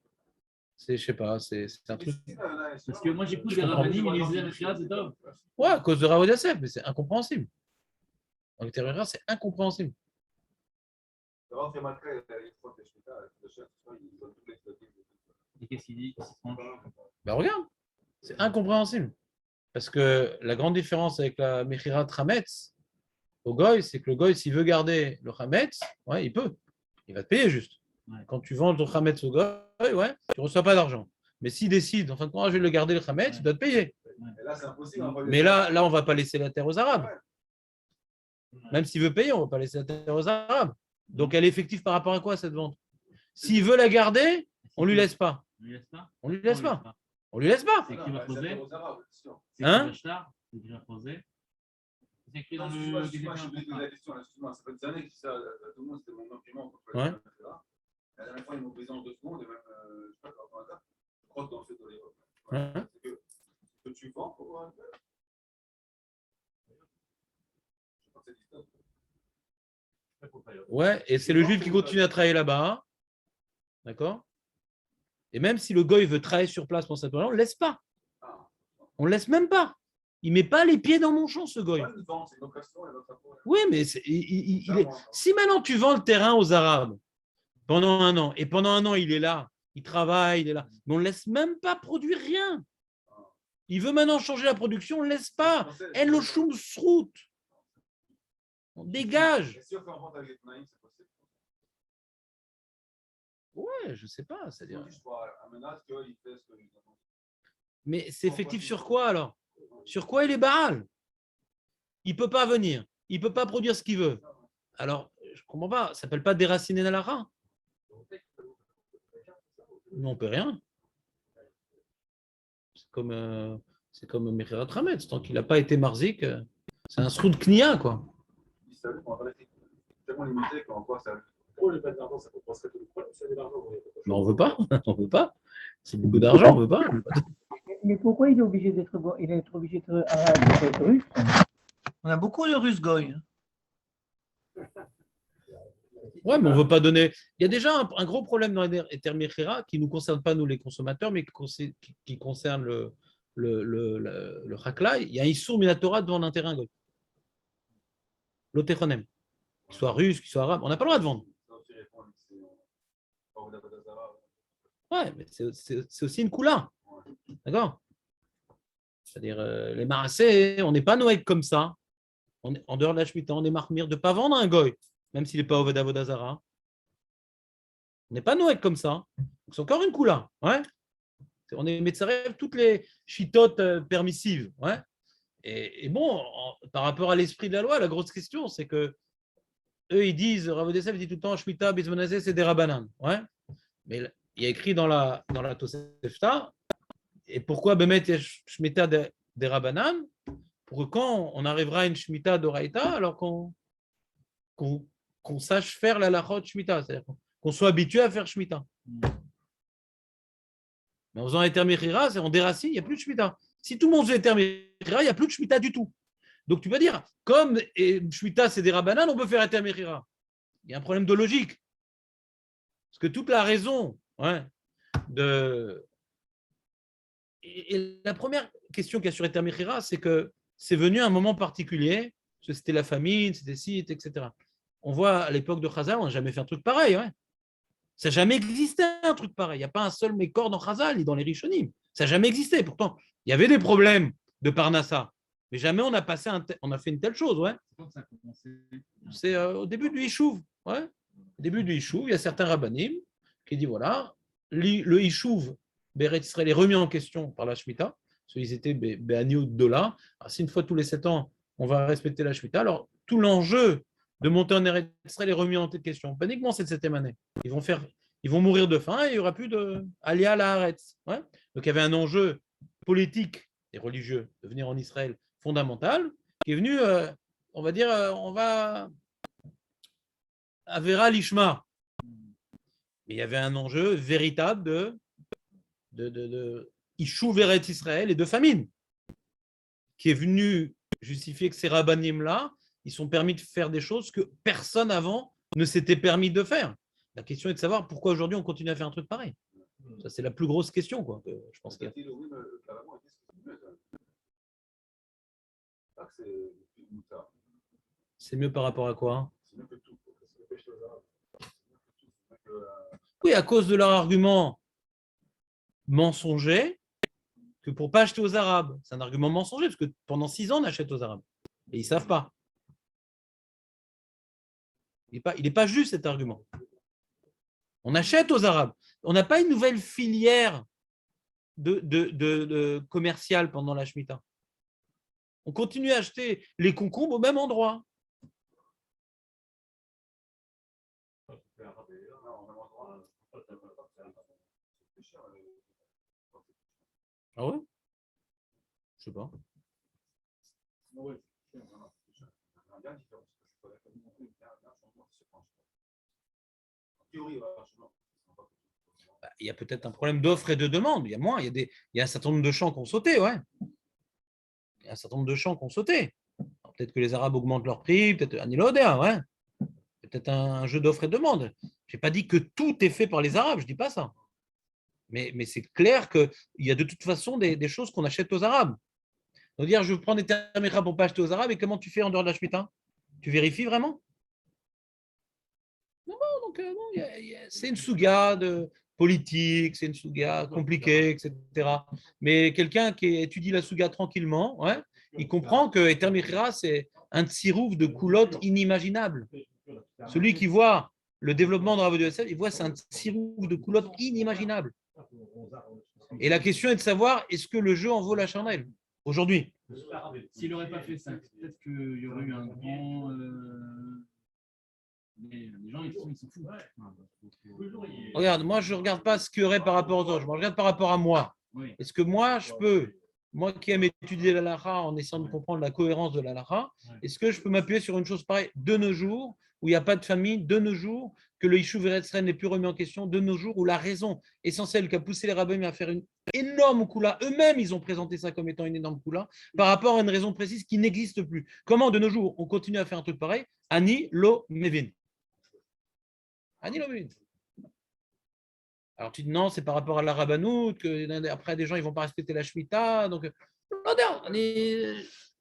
Je sais pas, c'est un truc. Parce que moi, j'écoute des rabbinim, ils disent Tamechia, c'est top. Ouais, à cause de Rav Yosef, mais c'est incompréhensible. En Tamechia, c'est incompréhensible. Et qu'est-ce qu'il dit? Ben regarde, c'est incompréhensible. Parce que la grande différence avec la Mechirat Hametz au Goy, c'est que le Goy, s'il veut garder le Hametz, ouais, il peut. Il va te payer juste. Ouais. Quand tu vends ton Hametz au Goy, ouais, tu ne reçois pas d'argent. Mais s'il décide, en fin de compte, je vais le garder le Hametz, ouais, il doit te payer. Ouais. Là, c'est impossible. Mais là, on ne va pas laisser la terre aux Arabes. Ouais. Même s'il veut payer, on ne va pas laisser la terre aux Arabes. Donc, elle est effective par rapport à quoi, cette vente? S'il veut la garder, on ne lui laisse pas. On ne lui laisse pas. On lui laisse pas. C'est qui va poser? C'est hein? C'est qui va poser? C'est écrit dans le. Je suis la question, excuse-moi, ça fait des années que ça, tout le monde, c'était mon argument. Ouais. La dernière fois, ils m'ont brisé en 2 secondes, et même, je sais pas, Ouais, et c'est le juif qui continue à travailler là-bas. D'accord? Et même si le goy veut travailler sur place pour cette période, on ne le laisse pas. On ne le laisse même pas. Il ne met pas les pieds dans mon champ, ce goy. Oui, mais si maintenant tu vends le terrain aux Arabes pendant 1 an, et pendant 1 an, il est là, il travaille, il est là, mais on ne laisse même pas produire rien. Il veut maintenant changer la production, on ne laisse pas. En lo shum srout. On dégage. Ouais, je ne sais pas. C'est-à-dire... Mais c'est effectif sur quoi alors? Sur quoi il est Baal? Il ne peut pas venir. Il ne peut pas produire ce qu'il veut. Alors, je ne comprends pas. Ça ne s'appelle pas déraciner Nalara. Non, on ne peut rien. C'est comme Mechirat Hametz. Tant qu'il n'a pas été marzik, c'est un sroud knia, quoi. Mais on ne veut pas. On veut pas. C'est beaucoup d'argent, on ne veut pas. Mais pourquoi il est obligé d'être arabe, d'être russe? On a beaucoup de Russes goy. Ouais, mais on ne veut pas donner. Il y a déjà un gros problème dans les termes Mechira qui ne nous concerne pas, nous, les consommateurs, mais qui concerne le Hakla. Il y a un Issour Minatora devant un terrain goy. L'Otechonem. Qu'il soit russe, qu'il soit arabe, on n'a pas le droit de vendre. Ouais, mais c'est aussi une coula. D'accord? C'est-à-dire, les marassés, on n'est pas noé comme ça. On est, en dehors de la Shemitah, on est marmire de ne pas vendre un goy, même s'il n'est pas au Vodazara. On n'est pas noé comme ça. C'est encore une coula. Ouais? On est Metzarev toutes les chitotes permissives. Ouais? Et bon, par rapport à l'esprit de la loi, la grosse question, c'est que eux, ils disent, Rav Odessev dit tout le temps, Shemitah, Bizmanazé, c'est des Rabbanan. Ouais? Mais il y a écrit dans la Tosefta, et pourquoi Bemet il y a Shemitah des Rabbanan? Pour que quand on arrivera à une Shemitah d'Oraïta, alors qu'on sache faire la Lachot Shemitah, c'est-à-dire qu'on soit habitué à faire Shemitah. Mais en faisant Eter Mechira, on déracine, il n'y a plus de Shemitah. Si tout le monde faisait Eter Mechira, il n'y a plus de Shemitah du tout. Donc tu peux dire, comme Shemitah c'est des Rabbanan, on peut faire Eter Mechira. Il y a un problème de logique. Parce que toute la raison de... Et la première question qu'il y a sur Eter Mechira, c'est que c'est venu à un moment particulier, parce que c'était la famine, c'était ci, etc. On voit à l'époque de Chazal, on n'a jamais fait un truc pareil. Ouais. Ça n'a jamais existé un truc pareil. Il n'y a pas un seul mécor dans Chazal ni dans les Rishonim. Ça n'a jamais existé. Pourtant, il y avait des problèmes de Parnassa. Mais jamais on a fait une telle chose. Ouais. C'est au début du Yishuv. Ouais. Au début du Yishuv, il y a certains rabbanim qui disent voilà, le Yishuv, Beret Israël est remis en question par la Shemitah. Ils étaient Béaniou Dola. Si une fois tous les 7 ans, on va respecter la Shemitah, alors tout l'enjeu de monter en Eretz Israël est remis en question. Pas uniquement cette 7e année. Ils vont mourir de faim et il n'y aura plus de Alia à la Haaretz. Ouais. Donc il y avait un enjeu politique et religieux de venir en Israël fondamental qui est venu, on va dire, on va à Vera Lishma. Mais il y avait un enjeu véritable de Ishuv Eretz Israël et de famine, qui est venu justifier que ces rabbanim-là, ils sont permis de faire des choses que personne avant ne s'était permis de faire. La question est de savoir pourquoi aujourd'hui on continue à faire un truc pareil. Ça, c'est la plus grosse question, quoi. Je pense qu'il y a. C'est mieux par rapport à quoi? Oui, à cause de leur argument mensonger, que pour ne pas acheter aux Arabes. C'est un argument mensonger, parce que pendant 6 ans, on achète aux Arabes. Et ils ne savent pas. Il n'est pas juste cet argument. On achète aux Arabes. On n'a pas une nouvelle filière de commerciale pendant la Shemitah. On continue à acheter les concombres au même endroit. Ah ouais? Je sais pas. Il y a peut-être un problème d'offre et de demande. Il y a moins. Il y a un certain nombre de champs qui ont sauté, ouais. Il y a un certain nombre de champs qui ont sauté. Peut-être que les Arabes augmentent leur prix, peut-être Anilodéa, ouais. C'est peut-être un jeu d'offres et de demande. Je n'ai pas dit que tout est fait par les Arabes, je ne dis pas ça. Mais c'est clair qu'il y a de toute façon des choses qu'on achète aux Arabes. Donc dire, je prends des termichas pour ne pas acheter aux Arabes, et comment tu fais en dehors de la Shemitah? Tu vérifies vraiment? Non, donc non, c'est une souga de politique, c'est une souga compliquée, etc. Mais quelqu'un qui étudie la souga tranquillement, ouais, il comprend que Eter Michira, c'est un tsirouf de coulotte inimaginable. Celui qui voit le développement de Rav Yosef, il voit c'est un tsirouf de coulotte inimaginable. Et la question est de savoir, est-ce que le jeu en vaut la chandelle aujourd'hui? S'il n'aurait pas fait ça, peut-être qu'il y aurait eu un grand. Mais les gens, ils s'en foutent. Regarde, moi, je ne regarde pas ce qu'il y aurait par rapport aux autres, je regarde par rapport à moi. Oui. Est-ce que moi, je peux, moi qui aime étudier la halakha en essayant de comprendre la cohérence de la halakha, est-ce que je peux m'appuyer sur une chose pareille de nos jours, où il n'y a pas de famille, de nos jours, que le Yishuv Eretz Israël n'est plus remis en question, de nos jours, où la raison essentielle qui a poussé les rabbins à faire une énorme koula, eux-mêmes, ils ont présenté ça comme étant une énorme koula, par rapport à une raison précise qui n'existe plus. Comment, de nos jours, on continue à faire un truc pareil? Ani lo mevin. Ani lo mevin. Alors tu dis non, c'est par rapport à la rabbanout, que après des gens ils vont pas respecter la Shemitah. Donc,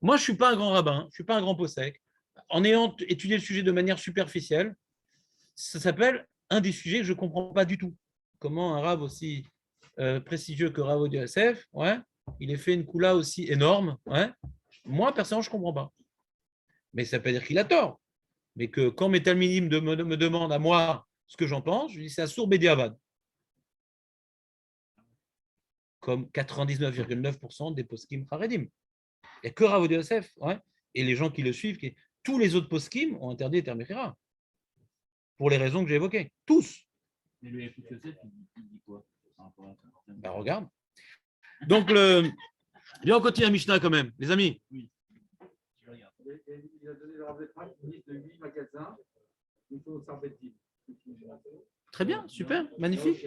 moi je suis pas un grand rabbin, je suis pas un grand possèque. En ayant étudié le sujet de manière superficielle, ça s'appelle un des sujets que je comprends pas du tout. Comment un rab aussi prestigieux que Rav Yosef, ouais, il ait fait une koula aussi énorme, ouais. Moi personnellement je comprends pas. Mais ça ne veut pas dire qu'il a tort. Mais que quand mes talmidim me demandent à moi ce que j'en pense, je dis c'est Assour Bediavad. Comme 99,9% des poskim Haredim. Il n'y a que Rav Yosef, ouais, et les gens qui le suivent, tous les autres poskim ont interdit Eter Mechira. Pour les raisons que j'ai évoquées. Tous. Et le Yosef, il dit quoi par rapport à ça? Ben, regarde. Donc, bien, on continue à Mishnah quand même, les amis. Oui. Je regarde. Il a donné le Rav Efraim une liste de 8 magasins, plutôt au Sarbeddin. Très bien, super, magnifique.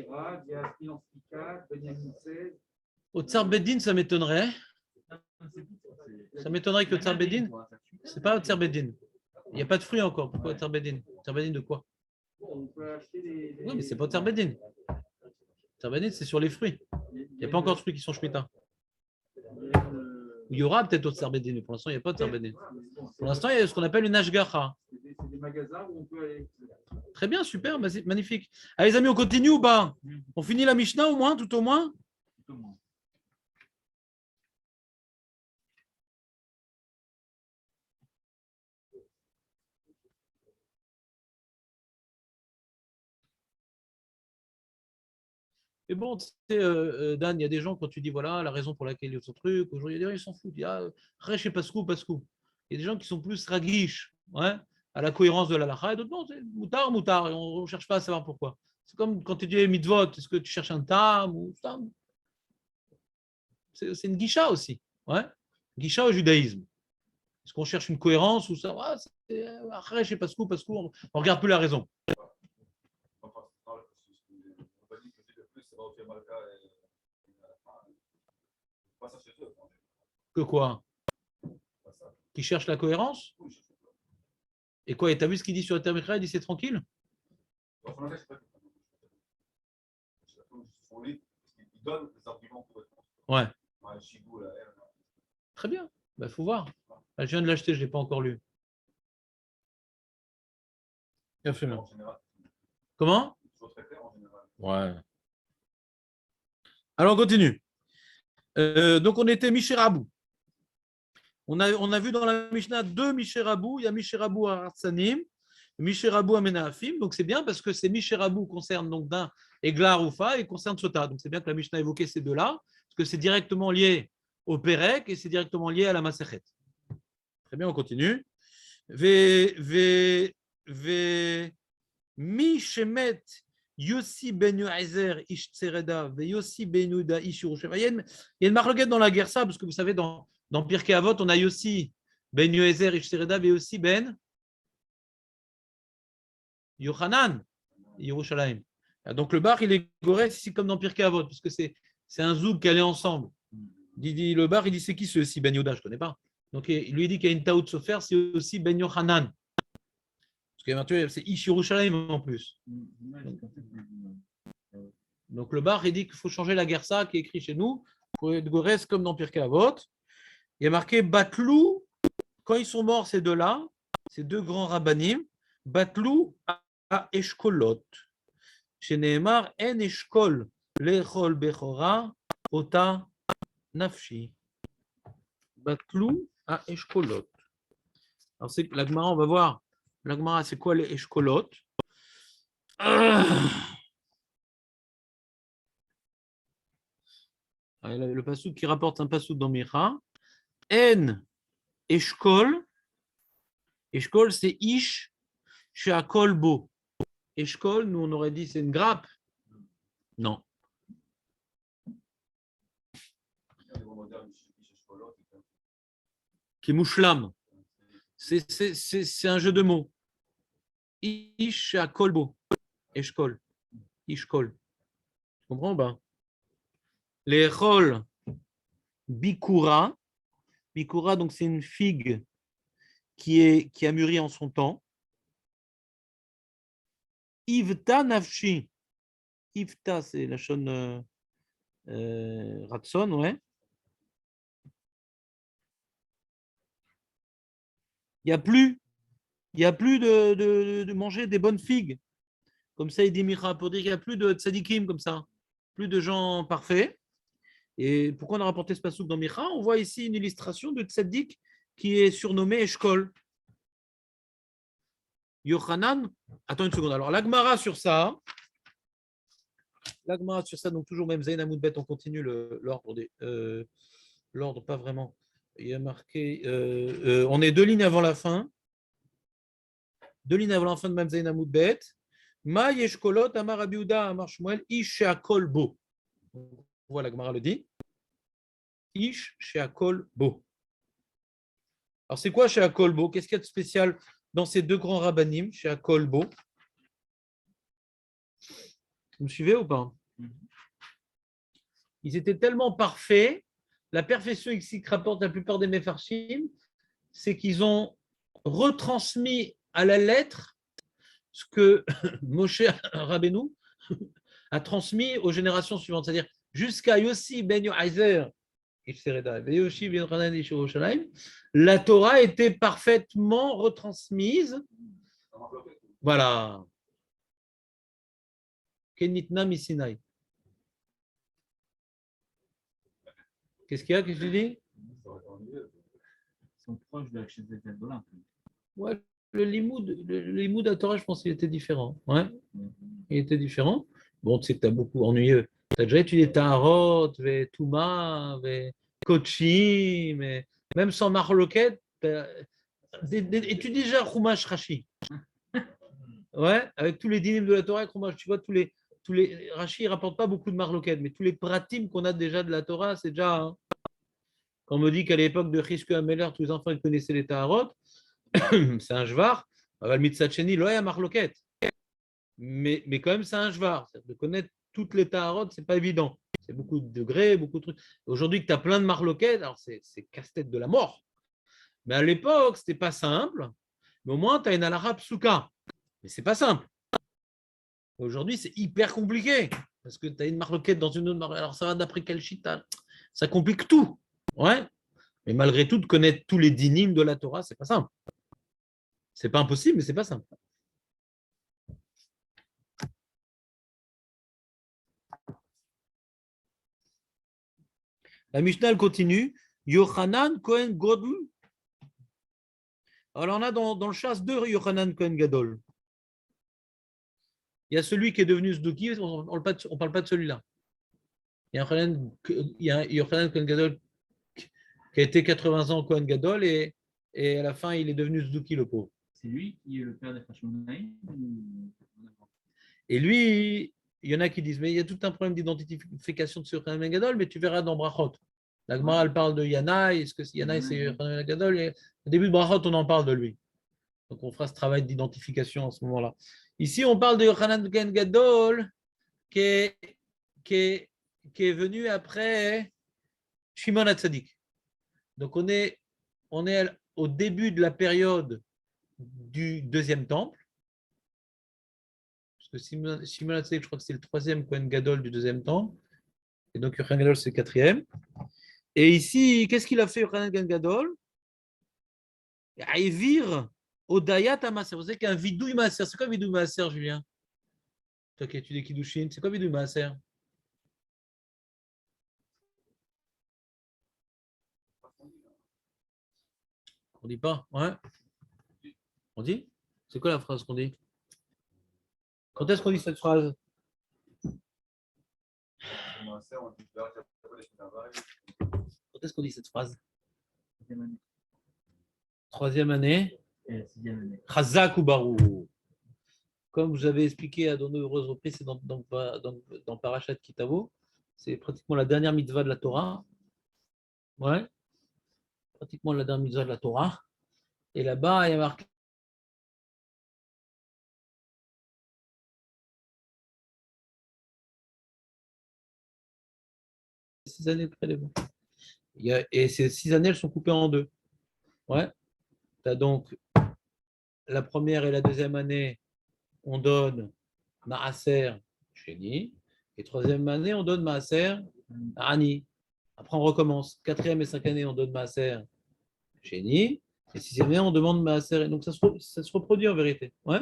Au Tsar Beddin, ça m'étonnerait. Ça m'étonnerait que le Tsar Beddin. C'est pas au Tsar Beddin. Il n'y a pas de fruits encore. Pourquoi au Tsar Beddin? Tsar Beddin de quoi? Oui, mais c'est pas au Tsar Beddin. Tsar Beddin, c'est sur les fruits. Il n'y a pas encore de fruits qui sont Shemitah. Il y aura peut-être au Tsar Beddin, mais pour l'instant, il n'y a pas de Tsar Beddin. Pour l'instant, il y a ce qu'on appelle une Ashgacha. C'est des magasins où on peut aller. Très bien, super, magnifique. Allez, les amis, on continue ou pas? On finit la Mishnah au moins, tout au moins? Tout au moins. Mais bon, tu sais, Dan, il y a des gens, quand tu dis voilà la raison pour laquelle il y a ce truc, aujourd'hui, il y a des gens qui s'en foutent. Il y a Resh et Pascou. Il y a des gens qui sont plus raguiches, ouais, à la cohérence de la halakha, et d'autres non, c'est moutard, et on ne cherche pas à savoir pourquoi. C'est comme quand tu dis mitzvot, est-ce que tu cherches un tam ou tam? C'est une guicha aussi, ouais, guicha au judaïsme. Est-ce qu'on cherche une cohérence ou ça? Ouais, c'est Resh et Pascou, on ne regarde plus la raison. Que quoi? Qui cherche la cohérence? Et quoi? Et t'as vu ce qu'il dit sur le terme? Il dit c'est tranquille? Ouais. Très bien. Il faut voir. Je viens de l'acheter, je ne l'ai pas encore lu. Comment? Ouais. Alors on continue. Donc on était Mishérabou. On a vu dans la Mishnah deux Mishérabou. Il y a Mishérabou à Hartsanim, Mishérabou à Menahafim. Donc c'est bien parce que ces Mishérabou concernent donc d'un Eglar Oufa et concernent Sota. Donc c'est bien que la Mishnah a évoqué ces deux-là parce que c'est directement lié au Pérec et c'est directement lié à la Masechet. Très bien, on continue. Mishemet Yossi ben Yoazer ish Tsereda ve Yossi ben Yuda ish Yerushalayim. Il y a une marloquette dans la guerre ça parce que vous savez dans Pirkei Avot on a Yossi ben Yoazer ish Tsereda ve Yossi ben Yochanan Yerushalayim. Donc le bar il est goré ici comme dans Pirkei Avot parce que c'est un zouk qui allait ensemble. Le bar il dit c'est qui ce Yossi ben Yuda, je ne connais pas. Donc il lui dit qu'il y a une taout sofer, c'est aussi ben Yochanan. Parce qu'il y a marqué, c'est Ish Yerushalayim en plus. Donc le bar, il dit qu'il faut changer la gersa qui est écrit chez nous, pour être reste comme dans Pirkei Avot. Il y a marqué Batlou, quand ils sont morts, ces deux-là, ces deux grands rabbanim, Batlou à Eshkolot. Chez Nehemar, En Eshkol, Lechol Bechora, Ota Nafshi. Batlou à Eshkolot. Alors, c'est la Gemara, on va voir. La Gemara, c'est quoi les Eshkolot? Le passouk qui rapporte un passouk dans Micha. En Eshkol. Eshkol, c'est Ish Sheakol Bo. Eshkol, nous on aurait dit c'est une grappe. Non. Qui est mouchlam. C'est un jeu de mots. Ish Sheakol Bo. Eshkol. Ishkol. Tu comprends ou pas? Les Echol Bikura. Bikura, donc c'est une figue qui a mûri en son temps. Ivta Nafshi. Ivta, c'est la chaîne Ratson, ouais. Il n'y a plus de manger des bonnes figues. Comme ça, il dit Micha, pour dire qu'il n'y a plus de tzadikim comme ça. Plus de gens parfaits. Et pourquoi on a rapporté ce passouk dans Micha? On voit ici une illustration de tzadik qui est surnommé Eshkol. Yochanan, attends une seconde. Alors, l'Agmara sur ça, donc toujours même Zayn Amoudbet, on continue l'ordre, pas vraiment. Il y a marqué, on est 2 lignes avant la fin. 2 lignes avant la fin de même Zayn Amoudbet. Ma Yeshkolot, Amar Abiuda, Amar Shmuel, Ish Sheakol Bo. Voilà, l'Agmara le dit. Ish Sheakol Bo. Alors, c'est quoi Sheakol Bo? Qu'est-ce qu'il y a de spécial dans ces deux grands rabbanim, Sheakol Bo? Vous me suivez ou pas? Ils étaient tellement parfaits, la perfection ici que rapporte la plupart des Mefarshim, c'est qu'ils ont retransmis à la lettre ce que Moshe Rabbeinu a transmis aux générations suivantes, c'est-à-dire jusqu'à Yossi ben Yohaizer, la Torah était parfaitement retransmise. Voilà. Kenitna Misinai. Qu'est-ce qu'il y a? Qu'est-ce que tu dis? Ils sont proches de la chaise des Dollar. Ouais, le limoud à Torah, je pense qu'il était différent. Ouais, il était différent. Bon, tu sais que tu as beaucoup ennuyeux. Tu as déjà étudié Taharot, Touma, Kochi, mais même sans Marloquet, étudie déjà Chumash Rashi. Ouais, avec tous les dynimes de la Torah, Chumash, tu vois, tous les Rashi ne rapportent pas beaucoup de Marloquet, mais tous les pratim qu'on a déjà de la Torah, c'est déjà. Hein. Quand on me dit qu'à l'époque de Chizku Ameler, tous les enfants ils connaissaient les Taharot, c'est un jvar. Mitzacheni, loya Marloquet. Mais quand même, c'est un jvar. De connaître toutes les Taharot, c'est pas évident. C'est beaucoup de degrés, beaucoup de trucs. Aujourd'hui, que tu as plein de marloquettes, alors c'est casse-tête de la mort. Mais à l'époque, c'était pas simple. Mais au moins, tu as une alara psuka. Mais c'est pas simple. Aujourd'hui, c'est hyper compliqué. Parce que tu as une marloquette dans une autre marloquette. Alors, ça va d'après quel chita? Ça complique tout. Ouais. Mais malgré tout, de connaître tous les dynimes de la Torah, c'est pas simple. C'est pas impossible, mais c'est pas simple. La Mishnah continue. Yochanan Kohen Godl. Alors, on a dans le chasse deux Yochanan Kohen Gadol. Il y a celui qui est devenu Zduki, on ne parle pas de celui-là. Il y a Yochanan Kohen Gadol qui a été 80 ans Kohen Gadol et à la fin, il est devenu Zduki, le pauvre. C'est lui qui est le père des Hashmonaïm. Et lui, il y en a qui disent, mais il y a tout un problème d'identification de ce Yochanan Gadol, mais tu verras dans Brachot. La Gemara, elle parle de Yanaï. Est-ce que Yanaï, c'est Yochanan Gadol? Et au début de Brachot, on en parle de lui. Donc, on fera ce travail d'identification à ce moment-là. Ici, on parle de Yochanan Kohen Gadol qui est venu après Shimon HaTzadik. Donc, on est au début de la période du deuxième temple. parce que Shimon Hatzadik, je crois que c'est le troisième Kohen Gadol du deuxième temps, et donc Yochanan Gadol, c'est le quatrième. Et ici, qu'est-ce qu'il a fait, Yochanan Gadol? Aïvir Odayat Amaser. Vous savez qu'un vidouille Maaser, c'est quoi vidouille Maaser, Julien? Toi qui étudies Kiddushin, c'est quoi vidouille Maaser? On dit pas, ouais? On dit? C'est quoi la phrase qu'on dit? Quand est-ce qu'on dit cette phrase? Quand est-ce qu'on dit cette phrase? Troisième année. Et la sixième année. Chazak ou Barou. Comme vous avez expliqué à de nombreuses reprises, c'est dans Parashat Kitavo, c'est pratiquement la dernière mitzvah de la Torah. Ouais, pratiquement la dernière mitzvah de la Torah. Et là-bas, il y a marqué 6 années de prélèvement. Et ces 6 années, elles sont coupées en deux. Ouais. Tu as donc la première et la deuxième année, on donne Maaser Sheni. Et troisième année, on donne Maaser Ani. Après, on recommence. Quatrième et cinquième année, on donne Maaser Sheni. Et sixième année, on demande Maaser. Donc, ça se reproduit en vérité. Ouais.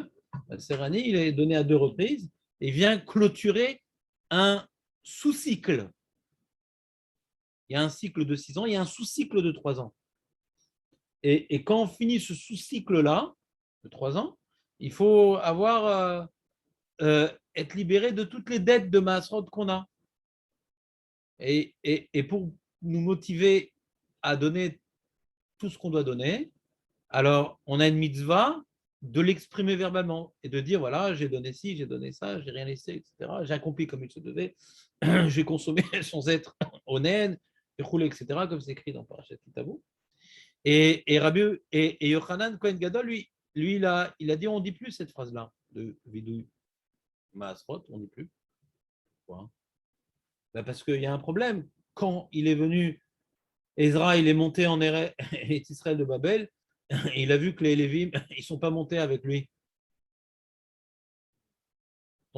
Maaser Ani, il est donné à 2 reprises et vient clôturer un sous-cycle. Il y a un cycle de 6 ans, il y a un sous-cycle de 3 ans. Et quand on finit ce sous-cycle-là, de 3 ans, il faut être libéré de toutes les dettes de Maasrot qu'on a. Et pour nous motiver à donner tout ce qu'on doit donner, alors on a une mitzvah de l'exprimer verbalement et de dire voilà, j'ai donné ci, j'ai donné ça, j'ai rien laissé, etc. J'ai accompli comme il se devait, j'ai consommé sans être honnête, etc., comme c'est écrit dans Parashat Kitavo. Et Yochanan Kohen Gadol, lui il a dit on ne dit plus cette phrase-là de Vidouille Maasrot, on ne dit plus. Pourquoi? Ben parce qu'il y a un problème. Quand il est venu, Ezra, il est monté en Israël de Babel, et il a vu que les Lévim, ils ne sont pas montés avec lui.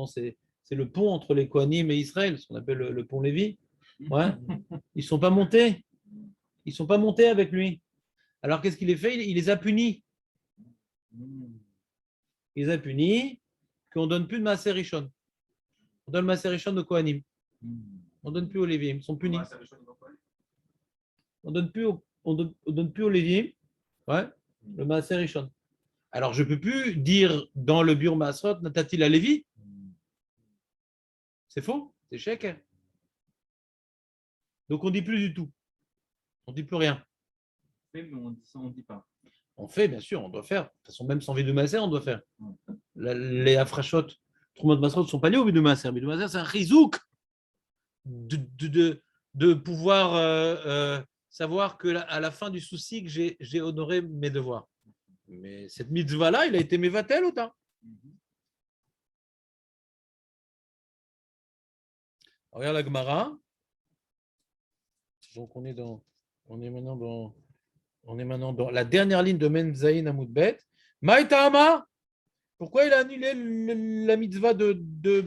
C'est le pont entre les Kohanim et Israël, ce qu'on appelle le pont Lévi. Ouais. Ils ne sont pas montés. Ils ne sont pas montés avec lui. Alors qu'est-ce qu'il a fait? Il les a punis. Il les a punis qu'on ne donne plus de Maaser Rishon. On donne le Maaser Rishon de Kohanim. On ne donne plus aux Lévim. Ils sont punis. On donne plus aux Lévim, ouais, le Maaser Rishon. Alors je ne peux plus dire dans le Bur Maasrot Natati la Lévi. C'est faux, c'est chèque. Donc on ne dit plus du tout. On ne dit plus rien. Mais on ne dit pas. On fait, bien sûr, on doit faire. De toute façon, même sans Vidou Maaser, on doit faire. Les Afrashot, Troumot Maasrot ne sont pas liés au Vidou Maaser. Vidou Maaser, c'est un chizouk de pouvoir savoir qu'à la fin du souci, que j'ai honoré mes devoirs. Mais cette mitzvah-là, il a été mévatel ou pas? Regarde la Gemara. Donc on est maintenant dans la dernière ligne de Menzaïn Amoudbet. Maïtama, pourquoi il a annulé la mitzvah de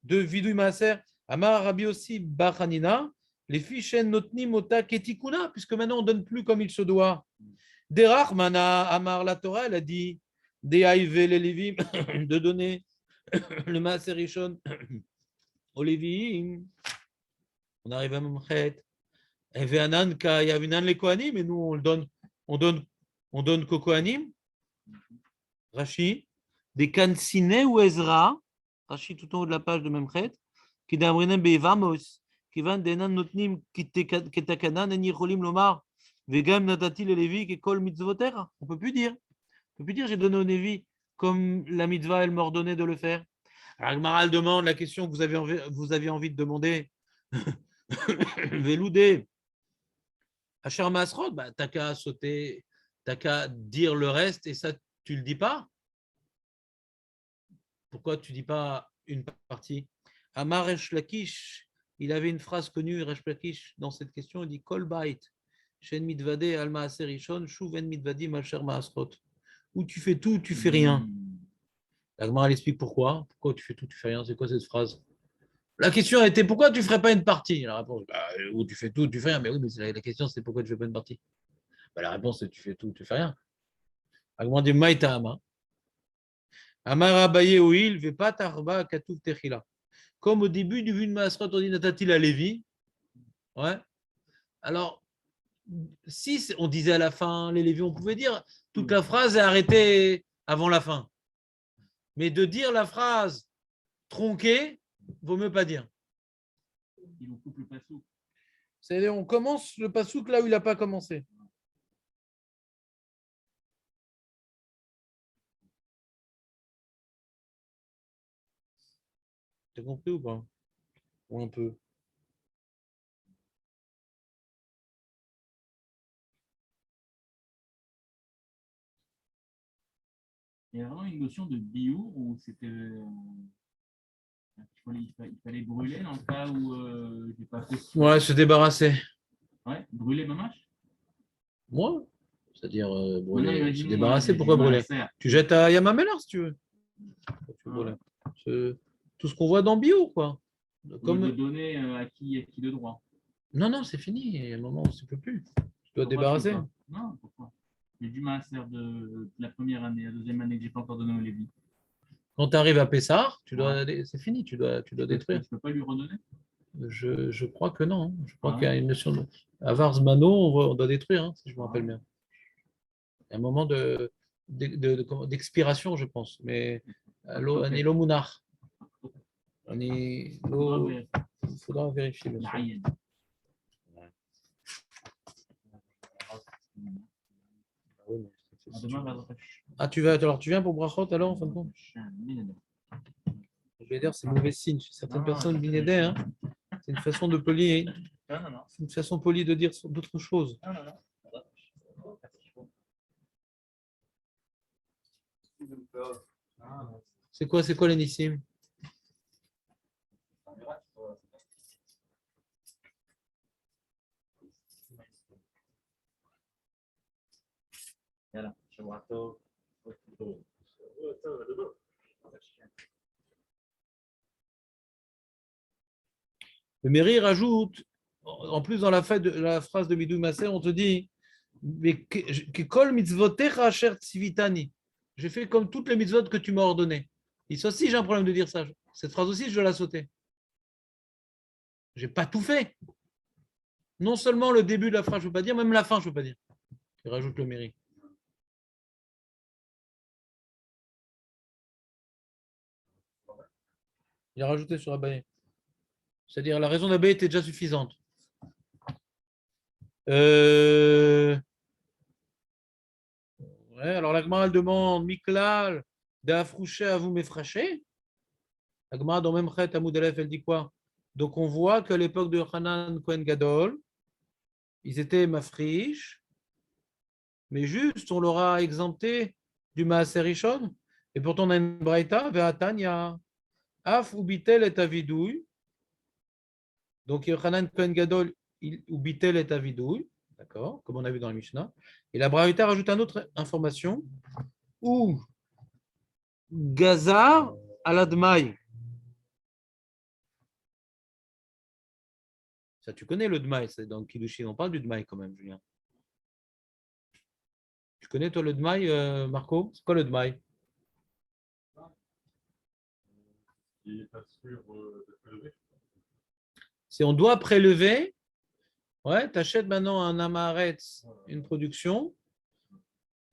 Vidouy Maaser? Amar Rabbi aussi Bachanina, les fiches notni mota ketikuna, puisque maintenant on ne donne plus comme il se doit. Derach mana Amar la Torah, elle a dit Dehaïve les Lévim, de donner le Maaser Rishon aux Lévim. On arrive à Mamchet. Et Ve'anan ka yavinan les Kohanim, et nous on donne qu'aux Kohanim. Rashi, des Kansine ou Ezra, Rashi tout en haut de la page de Mamchet, qui d'Amrinem Beivamos, qui van denan notnim ketakanan en yicholim lomar, vegam natati le Lévi et kol mitzvoter. On peut plus dire. J'ai donné au Lévi comme la mitzvah elle m'ordonnait de le faire. Alors Gmaral demande la question que vous aviez envie de demander. Veloudé. Asher Masrod, bah, t'as qu'à sauter, t'as qu'à dire le reste et ça, tu le dis pas. Pourquoi tu dis pas une partie? Amar Resh Lakish, il avait une phrase connue, Resh Lakish, dans cette question, il dit Kol Bait, Shen Mitvade Al Maaser Rishon, Shuv En Mitvadim Al Sher Maasrot. Où tu fais tout, tu fais rien. La Gemara, elle explique pourquoi. Pourquoi tu fais tout, tu fais rien? C'est quoi cette phrase? La question a été pourquoi tu ne ferais pas une partie? La réponse, ou tu fais tout, tu fais rien. Mais oui, mais la question, c'est pourquoi tu ne fais pas une partie? La réponse, c'est tu fais tout, tu fais rien. La Gemara dit Maïta Ama. Amar Abaye Oil, Vepat Arba Katouf Techila. Comme au début du Vun Maasrot, on dit Natatil à Lévi. Ouais. Alors, si on disait à la fin, les Lévi, on pouvait dire toute la phrase est arrêtée avant la fin. Mais de dire la phrase tronquée, vaut mieux pas dire. Il nous coupe le passouk. C'est-à-dire, on commence le pasouk là où il n'a pas commencé. T'as compris ou pas? Ou un peu? Il y a vraiment une notion de biour où c'était. Il fallait brûler dans le cas où j'ai pas fait. Ouais, se débarrasser. Ouais, brûler ma mâche. Moi? C'est-à-dire brûler, Non, se débarrasser, pourquoi brûler? Tu jettes à Yamamela si tu veux. Tout ce qu'on voit dans bio, quoi. Comme de donner à qui de droit. Non, c'est fini. Il y a un moment où tu ne peux plus. Tu dois te débarrasser. Non, pourquoi? J'ai du maaser de la première année, la deuxième année que je n'ai pas encore donné au Lévi. Quand tu arrives à Pessar, c'est fini, tu dois détruire. Tu ne peux pas lui redonner? Je crois que non. Je crois qu'il y a une notion de. À Varsmano, on doit détruire, si je me rappelle bien. Il y a un moment d'expiration, je pense. Mais Anilo Mounar. Il faudra vérifier. Ah, tu viens pour Brachot alors, en fin de compte? Je vais dire, c'est mauvais signe. Certaines personnes, Binédé, c'est une façon de polie. C'est une façon polie de dire d'autres choses. C'est quoi l'énissime? Le Méri rajoute, en plus dans la phrase de Midou Maser, on te dit j'ai fait comme toutes les mitzvot que tu m'as ordonnées. Et ça aussi, j'ai un problème de dire ça. Cette phrase aussi, je dois la sauter. J'ai pas tout fait. Non seulement le début de la phrase, je ne peux pas dire, même la fin, je ne peux pas dire. Il rajoute le Méri. Il a rajouté sur Abaye. C'est-à-dire la raison d'Abaye était déjà suffisante. Ouais, alors la Gemara demande Miklal d'Afrouché à vous m'effracher. La Gemara dans même Chet Amoud Aleph, elle dit quoi? Donc on voit qu'à l'époque de Hanan Kohen Gadol, ils étaient mafriches, mais juste on leur a exempté du Maaser Rishon. Et pourtant on a une braïta, Ve'atanya, Af ubitel et avidouille. Donc Hanan Kohen Gadol, ubitel et avidouille. D'accord, comme on a vu dans la Mishnah. Et la braïta rajoute une autre information, ou Gazar aladmaï. Ça, tu connais le Dmaï, c'est dans Kiddushin, on parle du Dmaï quand même, Julien. Tu connais toi le Dmaï, Marco? C'est quoi le Dmaï? Si on doit prélever, ouais, tu achètes maintenant un Amaretz, une production,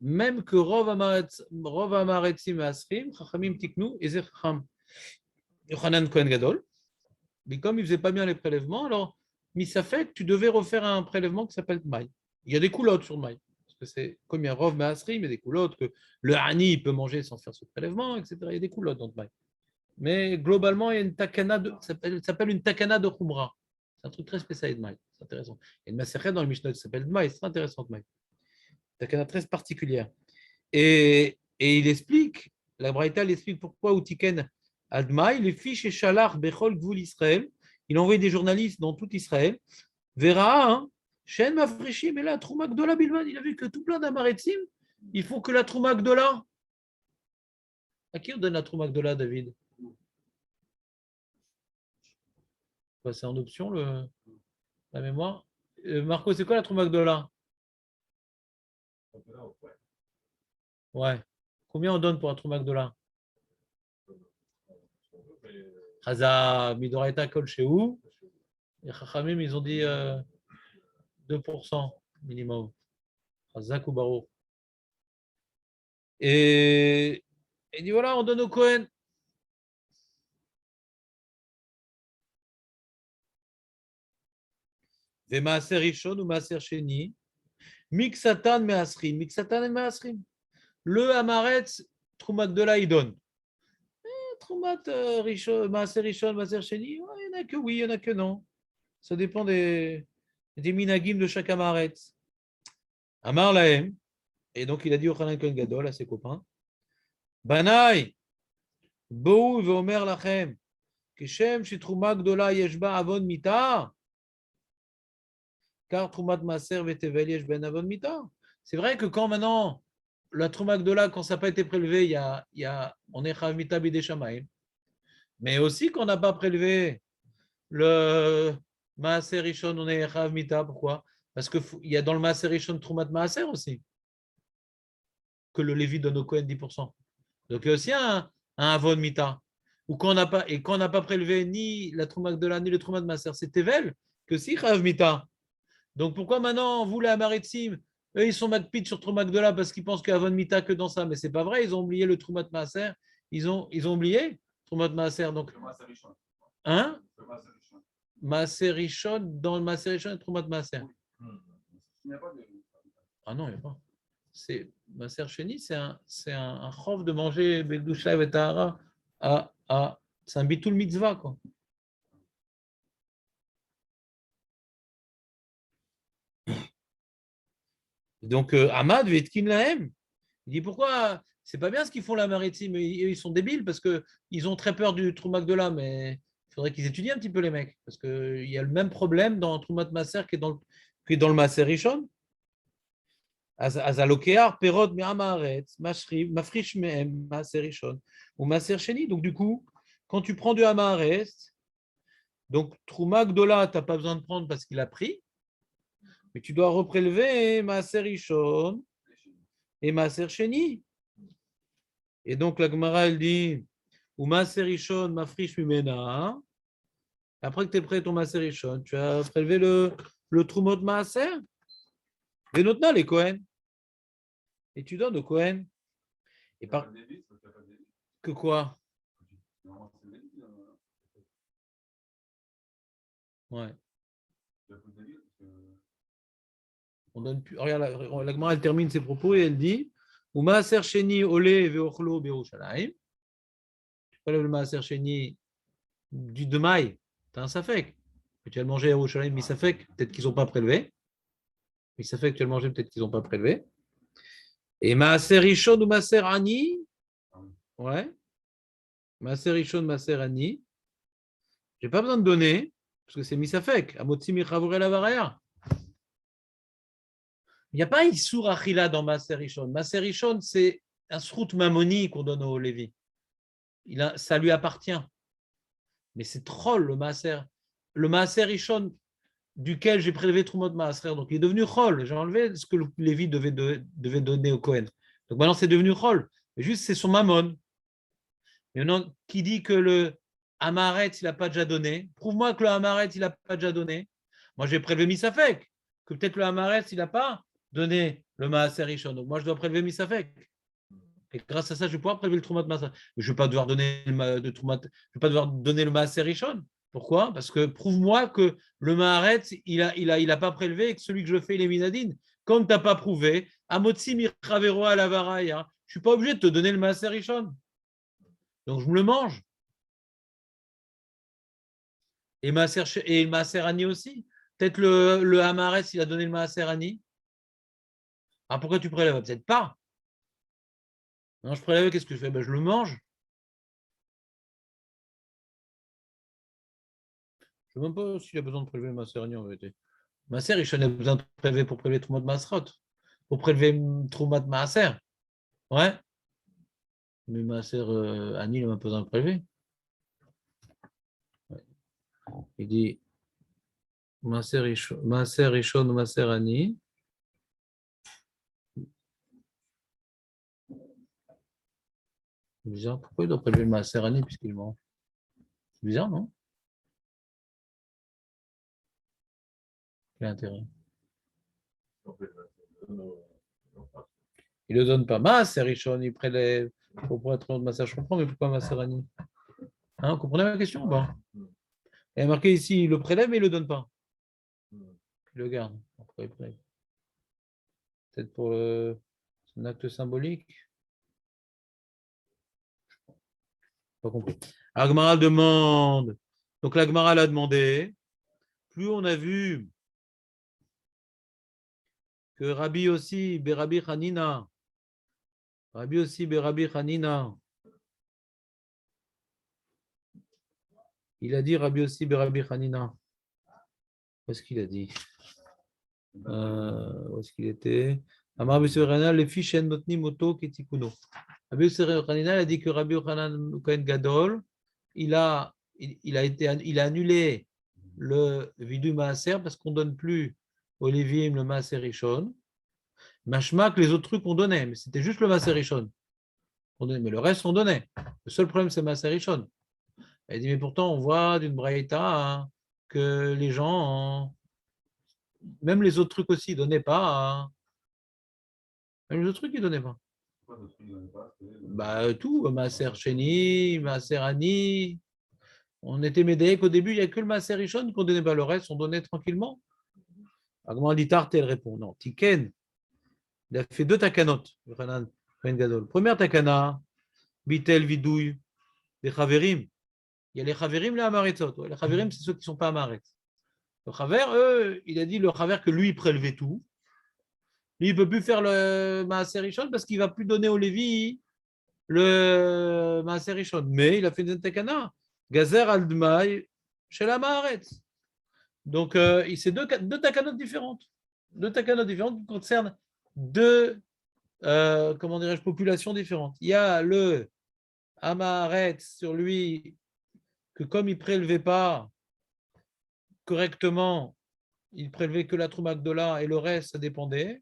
même que Rov Amaretzim Asrim, Chachamim Tiknu, Ezer Chacham, Yochanan Kohen Gadol. Mais comme il ne faisait pas bien les prélèvements, alors Misafek, tu devais refaire un prélèvement qui s'appelle Maï. Il y a des coulottes sur Maï. Parce que c'est comme il y a Rov Maasri, mais des coulottes que le Hani peut manger sans faire ce prélèvement, etc. Il y a des coulottes dans le Maï. Mais globalement, il y a une takana, ça s'appelle une takana de Khumra. C'est un truc très spécial de Maï. C'est intéressant. Il y a une Maseret dans le Mishnah qui s'appelle Maï. C'est intéressant de Maï. Takana très particulière. Et il explique, la Braïta explique pourquoi Utiken Admaï, les fiches et Shalach Bechol Gvul Israël. Il a envoyé des journalistes dans tout Israël. Vera, Shen Mafreshi, mais là, Trouma Gdola Bilman, il a vu que tout plein d'Amaretzim, il faut que la Trouma Gdola. À qui on donne la Trouma Gdola, David? Bah, c'est en option, la mémoire. Marco, c'est quoi la Trouma Gdola? Ouais. Combien on donne pour la Trouma Gdola? Haza, Midoraita Kol Shehu. Les Chachamim, ils ont dit 2% minimum. Hazak ou Baruch. Et il dit voilà, on donne au Cohen. Ve Maaser Rishon ou Maaser Sheni. Miksatan Measrim. Miksatan et Measrim. Le Hamaretz, Troumat Gdola, il donne. Troumat Rishon, Maaser Rishon, Maaser Sheni. Il n'y en a que oui, il n'y en a que non. Ça dépend des minagim de chaque Hamaretz. Amar Lahem. Et donc il a dit au Chanan Kohen Gadol à ses copains. Banaï, Bou veomer lachem, Keshem Trouma Gdola Yeshba Avon Mita, car Troumat Maser Vetevel Yesh Ben Avon Mita. C'est vrai que quand maintenant, la Trouma Gdola, quand ça n'a pas été prélevé, on est Chav Mita Bidei Shamayim. Mais aussi quand on n'a pas prélevé le Maaser Rishon, on est Chav Mita. Pourquoi? Parce qu'il y a dans le Maaser Rishon Troumat Maaser aussi, que le Lévi donne au Kohen 10%. Donc il y a aussi un Avon Mita. Ou quand on n'a pas prélevé ni la Trouma Gdola ni le Trouma de Maaser, c'est Tevel, que si Chav Mita. Donc pourquoi maintenant, vous, la Maritime, eux, ils sont Makpid sur Trouma Gdola parce qu'ils pensent qu'il y a Avon Mita que dans ça, mais c'est pas vrai, ils ont oublié le Trouma de Maaser, ils ont oublié Trouma de Maaser. Donc, hein? Maaser Rishon, dans le Maaser Rishon et Trouma de Maaser. Ah non, il n'y a pas. C'est Maaser Sheni, c'est un chov de manger Begdusha et Tahara c'est un bitul mitzvah, quoi. Donc, Ahmad Vetkin Lahem, il dit pourquoi c'est pas bien ce qu'ils font la maritime, ils sont débiles parce qu'ils ont très peur du Troumak de là, mais il faudrait qu'ils étudient un petit peu les mecs, parce qu'il y a le même problème dans Troumat Maaser qui est dans le Maaser Rishon. Azalokear, Perod, Miramaret, Mafrish Mehem, Maaser Rishon, ou Maaser Sheni. Donc, du coup, quand tu prends du Hamaret, donc Trouma Gdola, tu n'as pas besoin de prendre parce qu'il a pris, mais tu dois reprélever Maaser Rishon et Maaser Sheni. Et donc la Gemara, elle dit, ou Maaser Rishon, Mafrish Mimena. Après que tu es prêt ton Maaser Rishon, tu as prélevé le Troumot Maaser. Et notre les Kohen. Et tu donnes au Kohen. Et par... Que quoi? Ouais. On donne plus. Regarde, la Gemara, elle termine ses propos et elle dit ou Maaser Sheni Ole Veochlo Berushalayim. Tu prélèves le Maaser Sheni de maï, tu as un safek. Tu vas le manger à Yerushalayim, mais safek, peut-être qu'ils n'ont pas prélevé. Mais safek, tu vas le manger, peut-être qu'ils n'ont pas prélevé. Et Maaser Rishon ou Maaser Ani. Ouais. Maaser Rishon, Maaser Ani. Je n'ai pas besoin de donner, parce que c'est misafek. Amotzi Michavure Lavaraya. Il n'y a pas Issour Achila dans Maaser Rishon. Maaser Rishon, c'est un srout mamoni qu'on donne au Lévi. Ça lui appartient. Mais c'est troll le Maaser. Le Maaser Rishon, duquel j'ai prélevé Troumot Maaser, donc il est devenu Chol. J'ai enlevé ce que le Lévi devait donner au Kohen. Donc maintenant c'est devenu Chol. Mais juste c'est son mammon. Mais maintenant, qui dit que le Hamaret il n'a pas déjà donné? Prouve-moi que le Hamaret il n'a pas déjà donné. Moi j'ai prélevé Misafek. Que peut-être le Hamaret il n'a pas donné le Maaser Rishon. Donc moi je dois prélever Misafek. Et grâce à ça je vais pouvoir prélever le Troumot Maaser. Mais je ne vais pas devoir donner le Maaser Rishon. Pourquoi? Parce que prouve-moi que le Maharet, il a pas prélevé et que celui que je fais, il est Minadine. Comme tu n'as pas prouvé, Amotsi Mirchavero à la Varaï, je ne suis pas obligé de te donner le Maaser Rishon. Donc je me le mange. Et le Maaser Ani aussi. Peut-être le Hamaret, il a donné le Maaser Ani. Ah, pourquoi tu prélèves? Peut-être pas. Non, je prélève, qu'est-ce que je fais? Ben, je le mange. Je ne sais même pas s'il a besoin de prélever Maaser Ani en vérité. Maaser, il a besoin de prélever pour prélever Troumat de Masrot. Pour prélever Troumat de Maaser. Ouais. Mais Maaser Ani, il n'a même pas besoin de prélever. Ouais. Il dit Maaser Rishon ou Maaser Ani. C'est bizarre. Pourquoi il doit prélever le Maaser Ani puisqu'il ment? C'est bizarre, non? Quel intérêt? Il ne le donne pas. Maaser Rishon, il prélève. Pour être de Maaser, je comprends, mais pourquoi Maaser Ani? Hein, vous comprenez ma question? Bon. Il y a marqué ici, il le prélève, mais il ne le donne pas. Il le garde. Pourquoi il prélève? Peut-être pour un acte symbolique. Pas compris. Agmara demande. Donc l'Agmara l'a demandé. Plus on a vu que Rabbi aussi, Berabi Hanina, Rabbi aussi, Berabi Hanina, il a dit Rabbi aussi, Berabi Hanina. Où est-ce qu'il a dit? Où est-ce qu'il était? Amar Besserana, le fiche en notni moto ketikuno. Rabbi Hanina a dit que Rabbi Hanan Kohen Gadol, il a annulé le vidu maaser parce qu'on ne donne plus au Lévim le maaser rishon. Mashma que les autres trucs on donnait, mais c'était juste le maaser rishon. Mais le reste on donnait. Le seul problème c'est le maaser rishon. Elle dit mais pourtant on voit d'une braïta que les gens, même les autres trucs aussi, ne donnaient pas. Même les autres trucs ils ne donnaient pas. Bah, tout, maaser sheni, maaser ani. On était médaillés qu'au début, il n'y a que le Maaser Rishon qu'on ne donnait pas, le reste, on donnait tranquillement. Agman dit Tarte, elle répond non. Tiken, il a fait 2 takanot, Première takana, Bitel, Vidouille, les Chaverim. Il y a les Chaverim, les Amaretzot. Les Chaverim, c'est ceux qui ne sont pas Amaretz. Le Chaver, il a dit le Chaver que lui, il prélevait tout. Lui, il ne peut plus faire le Maaser Rishon parce qu'il ne va plus donner au Lévi le Maaser Rishon. Mais il a fait une takana. Gazer al-Dmaï chez la Maaretz. Donc, c'est deux takanot différentes. 2 takanot différentes qui concernent 2 populations différentes. Il y a le Amaretz sur lui, que comme il ne prélevait pas correctement, il prélevait que la Trouma Gdola et le reste, ça dépendait.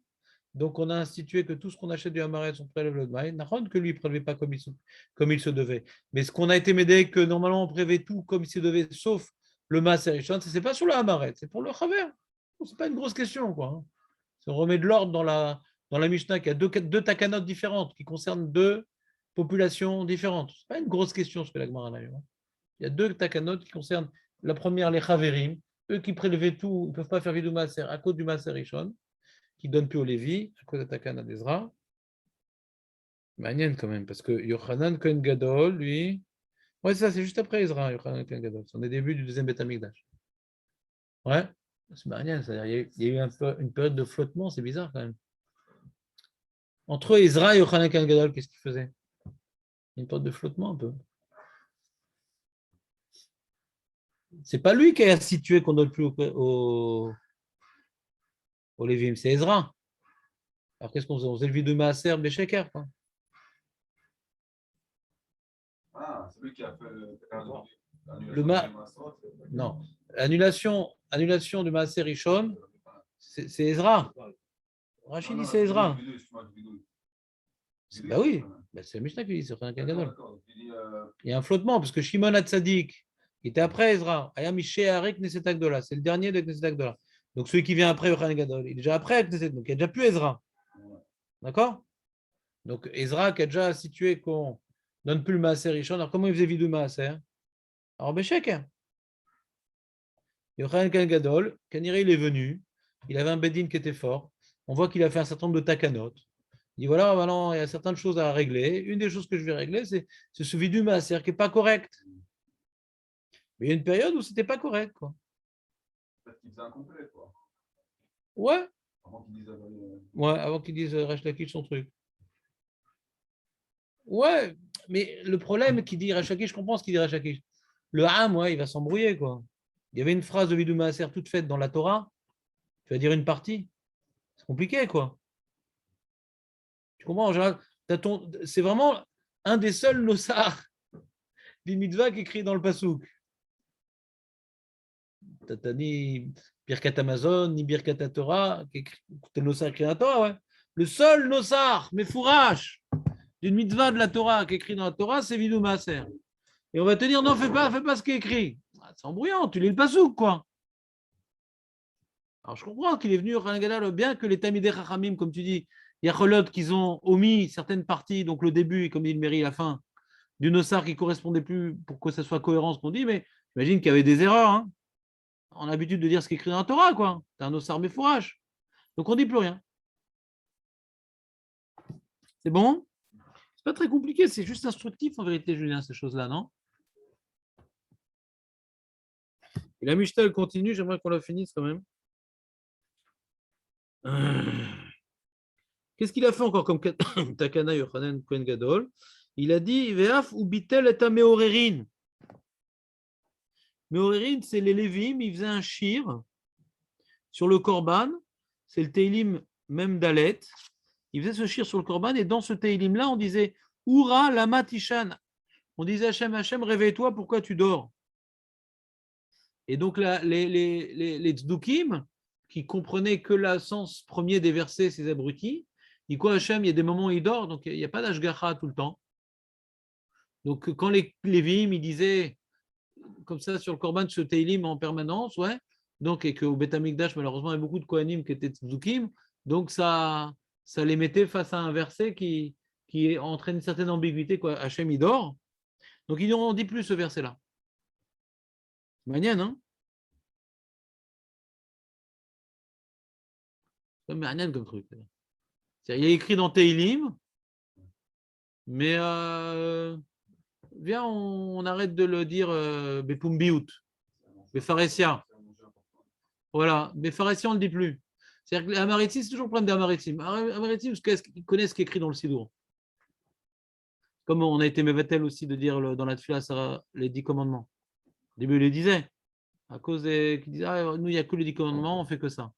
Donc, on a institué que tout ce qu'on achète du Amaretz, on prélève le Dmaï. N'importe que lui, il ne prélevait pas comme il se devait. Mais ce qu'on a été médé, que normalement, on prélevait tout comme il se devait, sauf le Maaser Rishon, ce n'est pas sur le Hamaret, c'est pour le Chaver. Ce n'est pas une grosse question, quoi. Si on remet de l'ordre dans la Mishnah, qui a deux takanot différentes, qui concernent 2 populations différentes. Ce n'est pas une grosse question, ce que la Gemara a. Il y a 2 takanot qui concernent la première, les Chaverim, eux qui prélevaient tout, ils ne peuvent pas faire vidou Maaser à cause du Maaser Rishon, qui ne donne plus au Lévi, à cause de takana d'Ezra. Manienne quand même, parce que Yochanan Kohen Gadol, lui, ouais, c'est ça, c'est juste après Ezra, Yochanan Kohen Gadol. C'est au début du 2e Beth Amikdash. Ouais, c'est Manienne, c'est-à-dire il y a eu une période de flottement, c'est bizarre quand même. Entre Ezra et Yochanan Kohen Gadol, qu'est-ce qu'il faisait? Une période de flottement un peu. C'est pas lui qui a institué qu'on donne plus au Lévim, c'est Ezra. Alors qu'est-ce qu'on faisait? On faisait le vide de Maaser, Bécheker, quoi. Ah, c'est lui qui a fait Non, l'annulation du Maaser Rishon, c'est Ezra. Rachid dit c'est Ezra. Bah oui, c'est le Mishnah qui dit c'est Yochanan Kohen Gadol. Il y a un flottement, parce que Shimon HaTzadik, il était après Ezra. Ayam Mishe Harek Knesset Agdola, c'est le dernier de Knesset Agdola. Donc celui qui vient après Yochanan Gadol, il est déjà après Knesset, donc il n'y a déjà plus Ezra. D'accord? Donc Ezra qui a déjà situé qu'on ne donne plus le Maaser Rishon. Alors comment il faisait vidou Maaser? Alors Bécheker. Yochanan Kohen Gadol, Kaniré il est venu, il avait un Bedin qui était fort. On voit qu'il a fait un certain nombre de takanot. Il dit voilà, maintenant il y a certaines choses à régler. Une des choses que je vais régler, c'est ce vidou Maaser qui n'est pas correct. Mais il y a une période où c'était pas correct, quoi. Peut-être qu'il faisait un complet, quoi. Ouais. Avant qu'il dise Avant qu'ils disent Resh Lakish son truc. Ouais, mais le problème qu'il dit Resh Lakish, je comprends ce qu'il dit Resh Lakish. Le Ham, ouais, il va s'embrouiller, quoi. Il y avait une phrase de Vidou Maaser toute faite dans la Torah. Tu vas dire une partie. C'est compliqué, quoi. Tu comprends? En général, c'est vraiment un des seuls nosar des mitzvahs qui est écrit dans le Passouk. T'as ni Birkat Amazon, ni Birkat Torah, qui est nosar écrit dans la Torah, ouais. Le seul nosar, mais fourrache, d'une mitzvah de la Torah qui est écrit dans la Torah, c'est Vidou Maaser. Et on va te dire, non, fais pas ce qui est écrit. C'est embrouillant, tu lis le Passouk, quoi. Alors je comprends qu'il est venu, bien que les Tamidei Chachamim, comme tu dis, il y a Cholot qu'ils ont omis certaines parties, donc le début et comme dit le Méri, la fin, du Nosar qui ne correspondait plus pour que ça soit cohérent ce qu'on dit, mais j'imagine qu'il y avait des erreurs. Hein. On a l'habitude de dire ce qui est écrit dans la Torah, quoi. C'est un Nosar méfourage. Donc on ne dit plus rien. C'est bon? C'est pas très compliqué, c'est juste instructif en vérité, Julien, ces choses-là, non? Et la Mishnah elle continue, j'aimerais qu'on la finisse quand même. Qu'est-ce qu'il a fait encore comme Takana Yochanan Kohen Gadol? Il a dit Ve'af ou bitel et a meorerin. Meorerin, c'est les Lévim, ils faisaient un shir sur le Korban, c'est le Teilim même d'Alet. Ils faisaient ce shir sur le Korban et dans ce Teilim-là, on disait Oura lama tishan. On disait Hachem, Hachem, réveille-toi, pourquoi tu dors? Et donc les tzdukim, qui comprenaient que le sens premier des versets, ces abrutis, dit quoi Hachem, il y a des moments où il dort, donc il n'y a pas d'ashgacha tout le temps. Donc quand les Lévim, ils disaient comme ça sur le Korban, ce Teilim en permanence, ouais, donc et qu'au Beth Amikdash, malheureusement, il y a beaucoup de Kohanim qui étaient tzdukim, donc ça les mettait face à un verset qui entraîne une certaine ambiguïté, quoi. Hachem, il dort. Donc ils n'ont dit plus ce verset-là. Magnan, hein? C'est magnan comme truc. Il est écrit dans Teilim, mais viens, on arrête de le dire Bepumbiut, Befaresia. Voilà, Befaresia, on ne le dit plus. C'est-à-dire que l'Amaritim, c'est toujours le problème des Amaritim. Amaritim, ils connaissent ce qui est écrit dans le Sidour. Comme on a été mévatel aussi de dire dans la Tfila les 10 commandements. Au début, il les disait. À cause des qui disaient, nous, il n'y a que les 10 commandements, on ne fait que ça.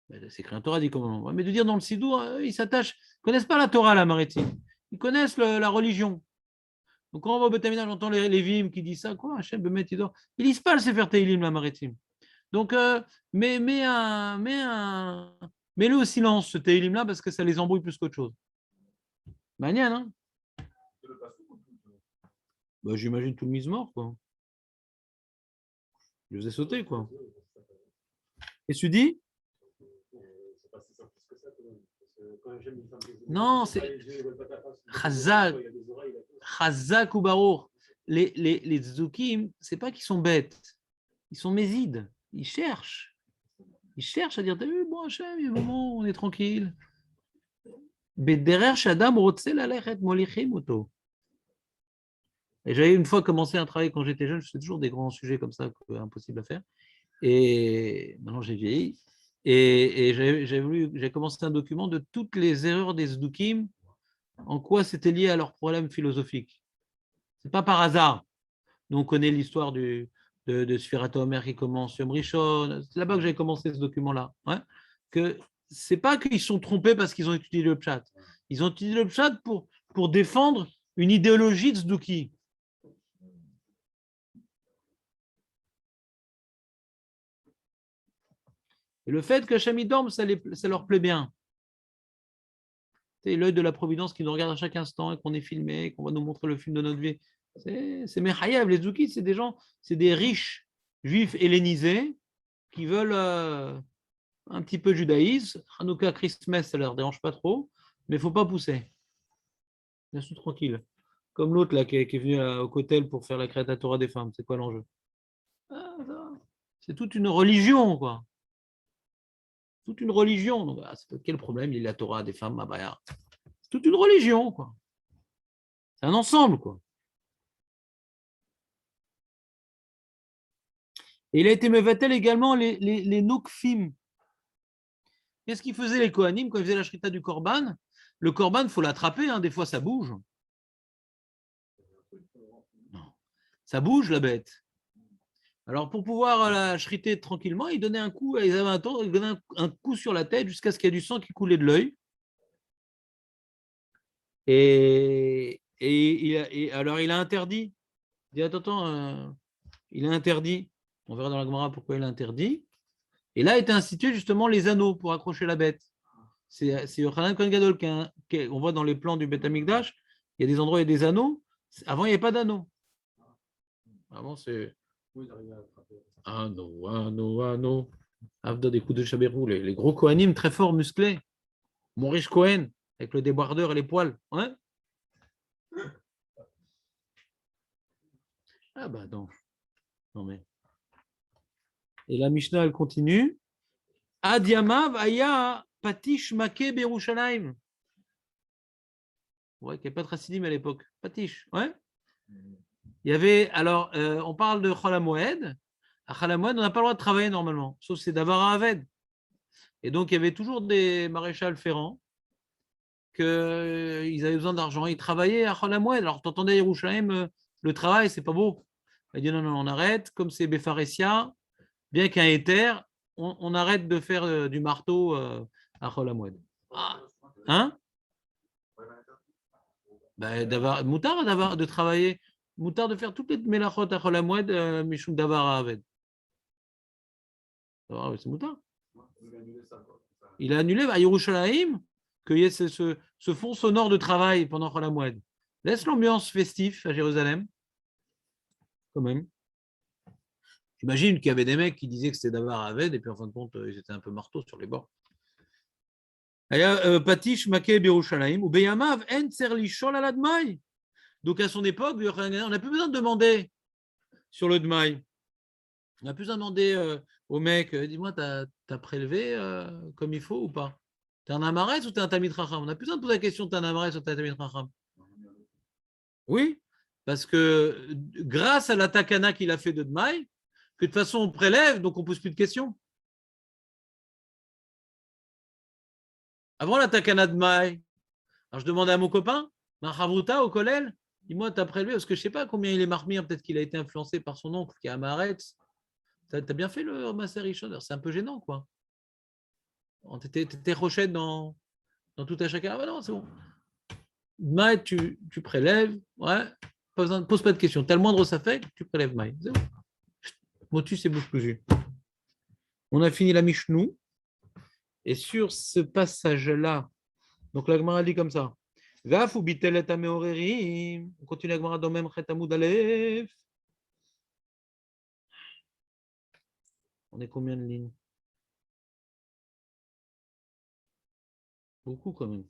C'est écrit un Torah 10 commandements. Mais de dire dans le Sidour, ils s'attachent, ils ne connaissent pas la Torah, la maritime. Ils connaissent la religion. Donc quand on va au Beth Amikdash, j'entends les Lévim qui disent ça, quoi, Hachem, Bemet, il dort. Ils ne lisent pas le Sefer Teilim, la maritime. Donc, mets-le au silence, ce Teilim-là, parce que ça les embrouille plus qu'autre chose. Magnan, hein? Bah, j'imagine tout le mise-mort, quoi. Je les ai sautés, quoi. Et tu dis? Non, c'est Chazak ou Baruch. Les tzdukim, c'est pas qu'ils sont bêtes, ils sont mésides, ils cherchent à dire, t'as vu, bon Hachem, il y a un moment où on est tranquille. Et j'avais une fois commencé un travail quand j'étais jeune, je fais toujours des grands sujets comme ça, impossible à faire. Et maintenant j'ai vieilli. Et j'ai commencé un document de toutes les erreurs des tzdukim, en quoi c'était lié à leurs problèmes philosophiques. Ce n'est pas par hasard. Nous, on connaît l'histoire de Sfirat Omer qui commence Yom Rishon. C'est là-bas que j'ai commencé ce document-là. Ouais, que ce n'est pas qu'ils sont trompés parce qu'ils ont étudié le Pshat. Ils ont étudié le Pshat pour défendre une idéologie de tzduki. Et le fait que Hachem dorme, ça leur plaît bien. C'est l'œil de la providence qui nous regarde à chaque instant et qu'on est filmé, qu'on va nous montrer le film de notre vie. C'est Mechayev, les Zoukis, c'est des gens, c'est des riches juifs hellénisés qui veulent un petit peu judaïsme. Hanouka, Christmas, ça ne leur dérange pas trop, mais il ne faut pas pousser. Ils sont tranquilles. Comme l'autre là qui est venu au Kotel pour faire la Torah des femmes. C'est quoi l'enjeu? C'est toute une religion, quoi. Toute une religion. Donc, quel problème il y a la Torah des femmes? C'est toute une religion, quoi. C'est un ensemble, quoi. Et il a été mevatel également les Nokfim. Qu'est-ce qu'ils faisaient les Kohanim quand ils faisaient la shrita du Korban? Le Korban, il faut l'attraper, hein, des fois ça bouge. Non. Ça bouge la bête. Alors pour pouvoir la shriter tranquillement, ils donnaient un coup, ils avaient ils donnaient un coup sur la tête jusqu'à ce qu'il y ait du sang qui coulait de l'œil. Et alors, il a interdit. Il dit, attends, il a interdit. On verra dans la Gemara pourquoi il a interdit. Et là, est institué justement les anneaux pour accrocher la bête. C'est Yochanan Kohen Gadol on voit dans les plans du Beth Amikdash, il y a des endroits où il y a des anneaux. Avant, il n'y avait pas d'anneaux. Avant, c'est anneaux. Avda des coups de Chabérou, les gros Kohanim très forts, musclés. Maurice Cohen, avec le débardeur et les poils. Ouais. Ah bah non. Non mais. Et la Mishnah, elle continue. Adiamav aya patish make berushalayim. Ouais, qui n'est pas Trassidim à l'époque. Patish, ouais. Il y avait, alors, on parle de Chol HaMoed. À Chol HaMoed, on n'a pas le droit de travailler normalement, sauf c'est d'Avara Aved. Et donc, il y avait toujours des maréchals ferrants qu'ils avaient besoin d'argent. Ils travaillaient à Chol HaMoed. Alors, tu entendais à Yerushalayim, le travail, c'est pas beau. Il dit non, non, on arrête. Comme c'est Befaresia, bien qu'un éther, on arrête de faire du marteau à Chol HaMoed. Ah. Hein? Moutard de travailler, moutard de faire toutes les mélachot à Chol HaMoed, Mishum Davar Aved. C'est moutard. Il a annulé à Yerushalayim qu'il y ait ce fond sonore de travail pendant Chol HaMoed. Laisse l'ambiance festive à Jérusalem, quand même. J'imagine qu'il y avait des mecs qui disaient que c'était Davar Aved et puis en fin de compte, ils étaient un peu marteaux sur les bords. Patish Makeh Yerushalayim ou Beyamav En Tserli Shol Aladmai. Donc à son époque, on n'a plus besoin de demander sur le Dmaï. On n'a plus besoin de demander au mec, dis-moi, t'as prélevé comme il faut ou pas? T'es un Amarès ou t'es un Tamid Chacham? On n'a plus besoin de poser la question, t'es un Amarès ou t'es un Tamid Chacham? Oui, parce que grâce à la takana qu'il a fait de Dmaï, que de toute façon on prélève, donc on ne pose plus de questions. Avant la takana de Dmaï, alors je demandais à mon copain, Mahavruta au Kolel, dis-moi, t'as prélevé, parce que je ne sais pas combien il est marmire, peut-être qu'il a été influencé par son oncle qui est Amaretz. T'as bien fait le Maser Rishon, c'est un peu gênant, quoi. T'étais rochette dans tout à chacun. Ah bah non, c'est bon. Maï, tu prélèves, ouais, pose pas de questions. T'as le moindre ça fait, tu prélèves Maï. C'est bon. Motus et bouche cousue. On a fini la Mishnou. Et sur ce passage-là, donc la Gemara dit comme ça. On continue la Gemara dans même Chetamoud Aleph. On est combien de lignes? Beaucoup quand même.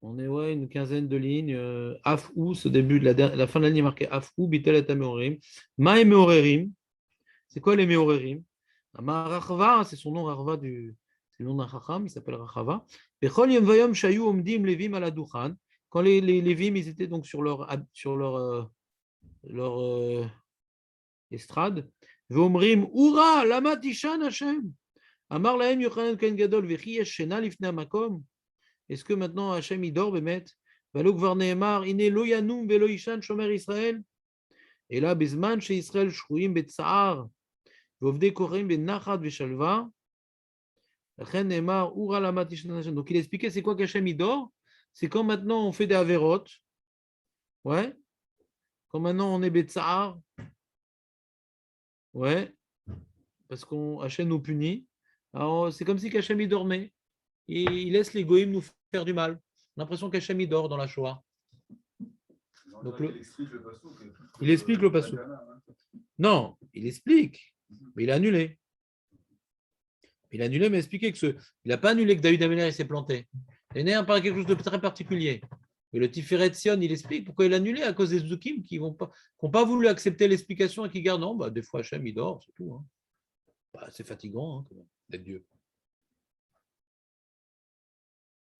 On est une quinzaine de lignes. Afou, ce début de la fin de la ligne marquée Afou, Bitel et Ameorim. Ma et Meorerim. C'est quoi les Meorerim? Rachava, c'est son nom, Rachava, c'est le nom d'un Chacham, il s'appelle Rachava. Quand les Lévim, ils étaient donc sur leur estrade, Vomrim, Oura, lama tishan Hashem. Amar lahem Yochanan Kohen Gadol, vechi yesh shena lifnei hamakom. Est-ce que maintenant Hachem il dort, Bémet? Valok var neemar, ine lo yanum velo ishan shomer Israël. Et là, bezman chez Israël shruim betsaar, vovde korim benachat veshalva. Donc il expliquait c'est quoi qu'Hachem il dort? C'est quand maintenant on fait des avérotes. Ouais. Quand maintenant on est betsaar. Ouais. Parce qu'Hachem nous punit. Alors c'est comme si qu'Hachem il dormait. Et il laisse les goïms nous faire du mal. On a l'impression qu'Hachem il dort dans la Shoah. Donc il explique le passou. Non, il explique, mais il a annulé. Il a annulé, mais expliqué que il n'a pas annulé que David Améler s'est planté. Il a parlé quelque chose de très particulier. Et le Tiferet Sion, il explique pourquoi il a annulé à cause des Zukim qui n'ont pas voulu accepter l'explication et qui gardent. Non, des fois Hachem il dort, c'est tout. Hein. C'est fatigant d'être Dieu.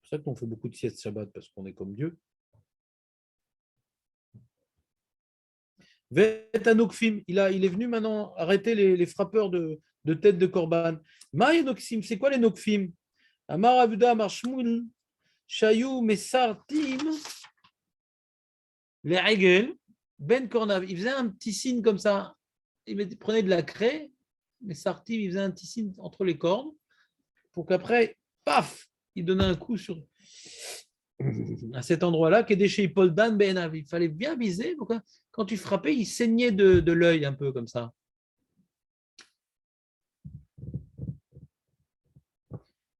C'est pour ça qu'on fait beaucoup de siestes Shabbat, parce qu'on est comme Dieu. Vetanokfim, il est venu maintenant arrêter les frappeurs de tête de Korban. Maï Nokfim, c'est quoi les Nokfim? Amar Avuda Amar Shmuel, Shayou Mesartim, les Hegel, Ben Kornav. Il faisait un petit signe comme ça. Il prenait de la craie, Mesartim, il faisait un petit signe entre les cornes, pour qu'après, paf, il donnait un coup sur. à cet endroit-là, qui est déchet Paul Dan Ben. Il fallait bien viser. Pourquoi quand tu frappais, il saignait de l'œil un peu comme ça.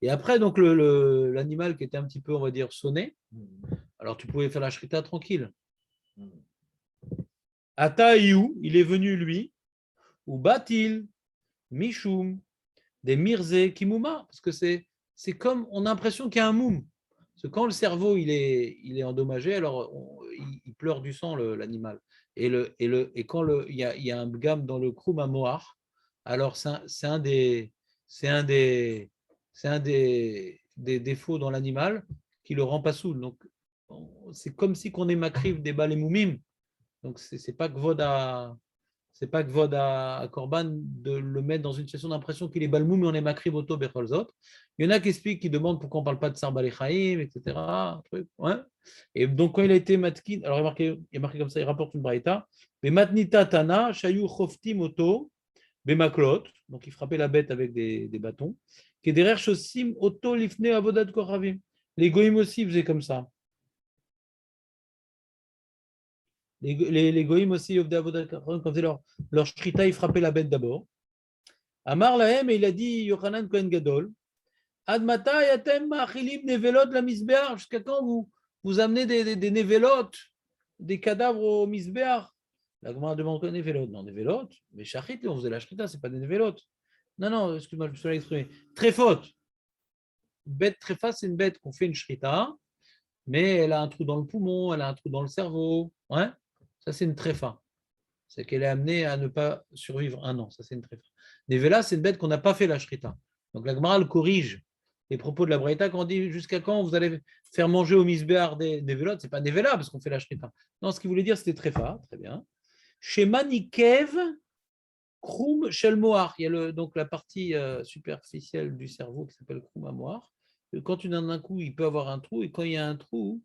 Et après, donc l'animal qui était un petit peu, on va dire, sonné, alors tu pouvais faire la shrita tranquille. Ataïou, il est venu lui, ou Batil, Mishum, des Mirze, Kimouma, parce que c'est comme, on a l'impression qu'il y a un moum. Parce que quand le cerveau il est endommagé, alors il pleure du sang l'animal. Et quand il y a un gamme dans le kroum à Moar, alors c'est un des c'est un des c'est un des défauts dans l'animal qui le rend pas saoul. Donc c'est comme si qu'on est makriv des balais moumim. Donc c'est pas que Vod à Corban de le mettre dans une situation d'impression qu'il est balmoum mais on est makriv auto becholzot. Il y en a qui expliquent, qui demandent pourquoi on ne parle pas de Sar Balechaim, etc. Truc, ouais. Et donc, quand il a été matkin, alors il est marqué comme ça, il rapporte une braïta, mais matnita tana, shayu choftim auto, bemaklot, donc il frappait la bête avec des bâtons, qui est derrière shosim auto lifne avodat koravim. Les goïms aussi faisaient comme ça. Les goïms aussi, quand ils faisaient leur shrita, ils frappaient la bête d'abord. Amar lahem, et il a dit Yochanan Kohen Gadol, Admata yatem machilim nevelot la misbear. Jusqu'à quand vous amenez des nevelot, des cadavres au misbear? La Gemara demande quoi, nevelot? Non, nevelot, mais shachit, on faisait la shrita, c'est pas des nevelot. Non, non, excuse-moi, je me suis mal exprimé. Tréfot. Bête tréfa, c'est une bête qu'on fait une shrita, mais elle a un trou dans le poumon, elle a un trou dans le cerveau. Ouais? Ça, c'est une tréfa. C'est qu'elle est amenée à ne pas survivre un an. Ça, c'est une tréfa. Nevela, c'est une bête qu'on n'a pas fait la shrita. Donc la Gemara corrige les propos de la Braïta quand on dit jusqu'à quand vous allez faire manger au misbéar des velotes, c'est pas nevela parce qu'on fait la shrita. Non, ce qu'il voulait dire c'était tréfa, très bien. Chez Manikev, Kroum Shelmoar, il y a donc la partie superficielle du cerveau qui s'appelle Kroum Amoar. Quand tu donnes un coup, il peut avoir un trou, et quand il y a un trou,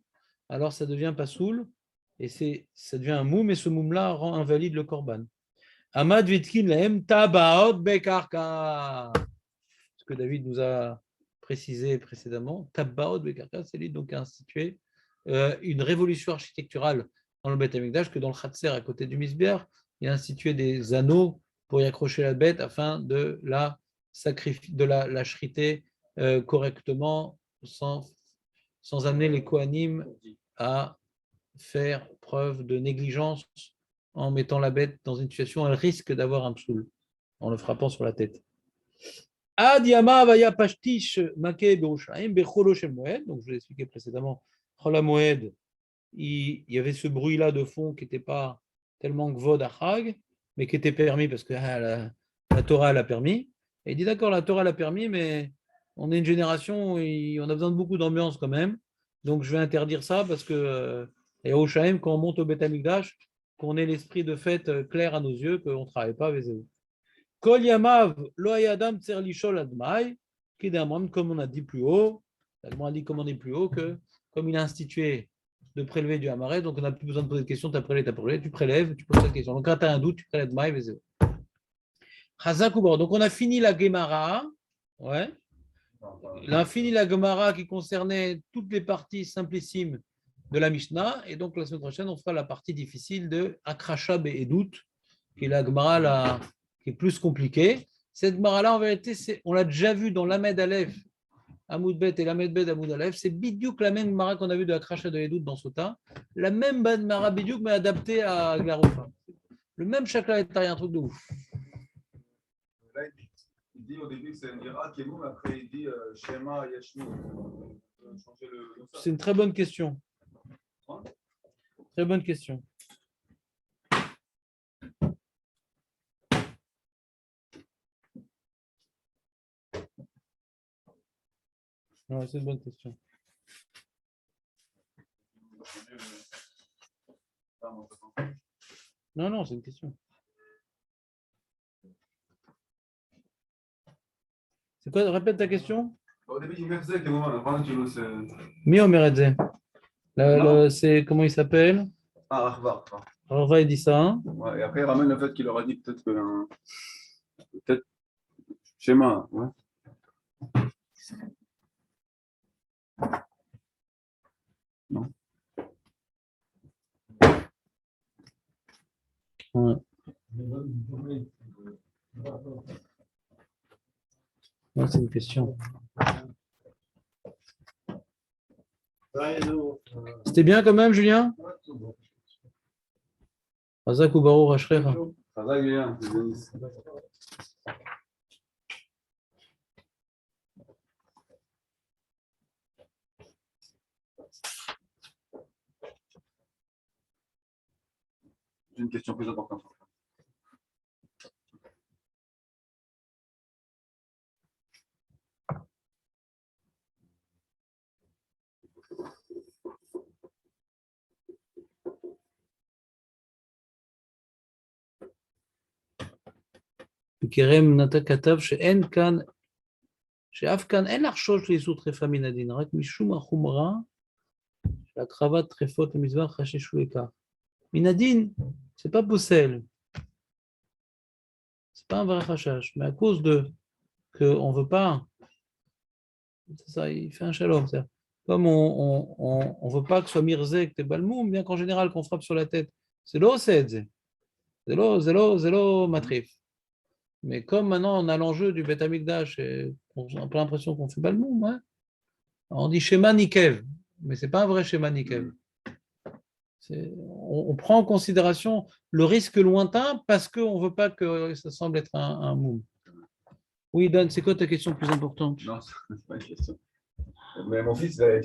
alors ça devient pas soul, et ça devient un moum, et ce moum-là rend invalide le korban. Amad Vitkin Lahem Tabaot Bekarka. Ce que David nous a précisé précédemment, Tabaot Bekarka, c'est lui donc qui a institué une révolution architecturale dans le Beth Amikdash, que dans le Khatser, à côté du Misber, il a institué des anneaux pour y accrocher la bête afin de la shriter correctement sans amener les Kohanim à faire preuve de négligence en mettant la bête dans une situation où elle risque d'avoir un psoul, en le frappant sur la tête. Ad Yama Vaya Pashtish Make Berushaim Becholo Shel Moed. Donc, je l'ai expliqué précédemment, Chol Moed, il y avait ce bruit-là de fond qui n'était pas tellement gvod achag, mais qui était permis parce que la Torah l'a permis. Et il dit d'accord, la Torah l'a permis, mais on est une génération où on a besoin de beaucoup d'ambiance quand même. Donc, je vais interdire ça parce que et au Shaim, quand on monte au Beth Amikdash, qu'on ait l'esprit de fête clair à nos yeux, qu'on ne travaille pas avec eux. Kol Yamav, Lo Hayadam Tserlishol Admai, comme on a dit plus haut, on a dit comme on dit plus haut, que comme il a institué de prélever du Hamaret, donc on n'a plus besoin de poser de questions, tu as prélevé, tu prélèves, tu poses cette question. Donc quand tu as un doute, tu prélèves Maï, Vezeo. Donc on a fini la Gemara, ouais. On a fini la Gemara qui concernait toutes les parties simplissimes de la Mishnah, et donc la semaine prochaine, on fera la partie difficile de Akrashab et doute, qui est la Gemara qui est plus compliquée. Cette Gemara-là, en vérité, on l'a déjà vu dans l'Amed Aleph, Amoud Bet et l'Amed Bet Amoud Aleph. C'est bidiouk la même Gemara qu'on a vu de Akrashab et doute dans Sota. La même Gemara bidiouk, mais adaptée à Garoufa. Le même chakra est un truc de ouf. Là, il dit au début que c'est Mira Kemoum, après il dit Shema Yashmi. C'est une très bonne question. Très bonne question. Ouais, c'est une bonne question. Non, non, c'est une question. C'est quoi? Répète ta question. Au début, il me faisait Kemoum, après tu le sais. Miomeredze. C'est comment il s'appelle? Ah, Rachvar. Rava, il dit ça. Hein? Ouais, et après, il ramène le fait qu'il leur a dit peut-être que. Peut-être. Shema, ouais. Non. Ouais. Ouais, c'est une question. C'était bien quand même, Julien? Razak ou Baruch Ashrecha. Ça va bien. J'ai une question plus importante. בקרם נתן כתב שאין כאן, שאף כאן אין לחשוש לאיסור טרפה מן הדין, רק משום החומרה של הקרבת טרפות למזבח חששו לכך. מן הדין, c'est pas possible. C'est pas un vrai חשש, mais à cause de qu'on veut pas, c'est ça, il fait un shalom, c'est-à-dire, comme on veut pas que ce soit mirzek et balmoum, bien qu'en général qu'on frappe sur la tête, c'est lo c'est lo matrif. Mais comme maintenant on a l'enjeu du Beth Amikdash et on a pas l'impression qu'on fait balmoum, hein, on dit schéma Nikev, mais c'est pas un vrai schéma Nikev. On prend en considération le risque lointain parce qu'on ne veut pas que ça semble être un moum. Oui, Dan, c'est quoi ta question plus importante? Non, c'est pas une question. Mais mon fils, il a ouais.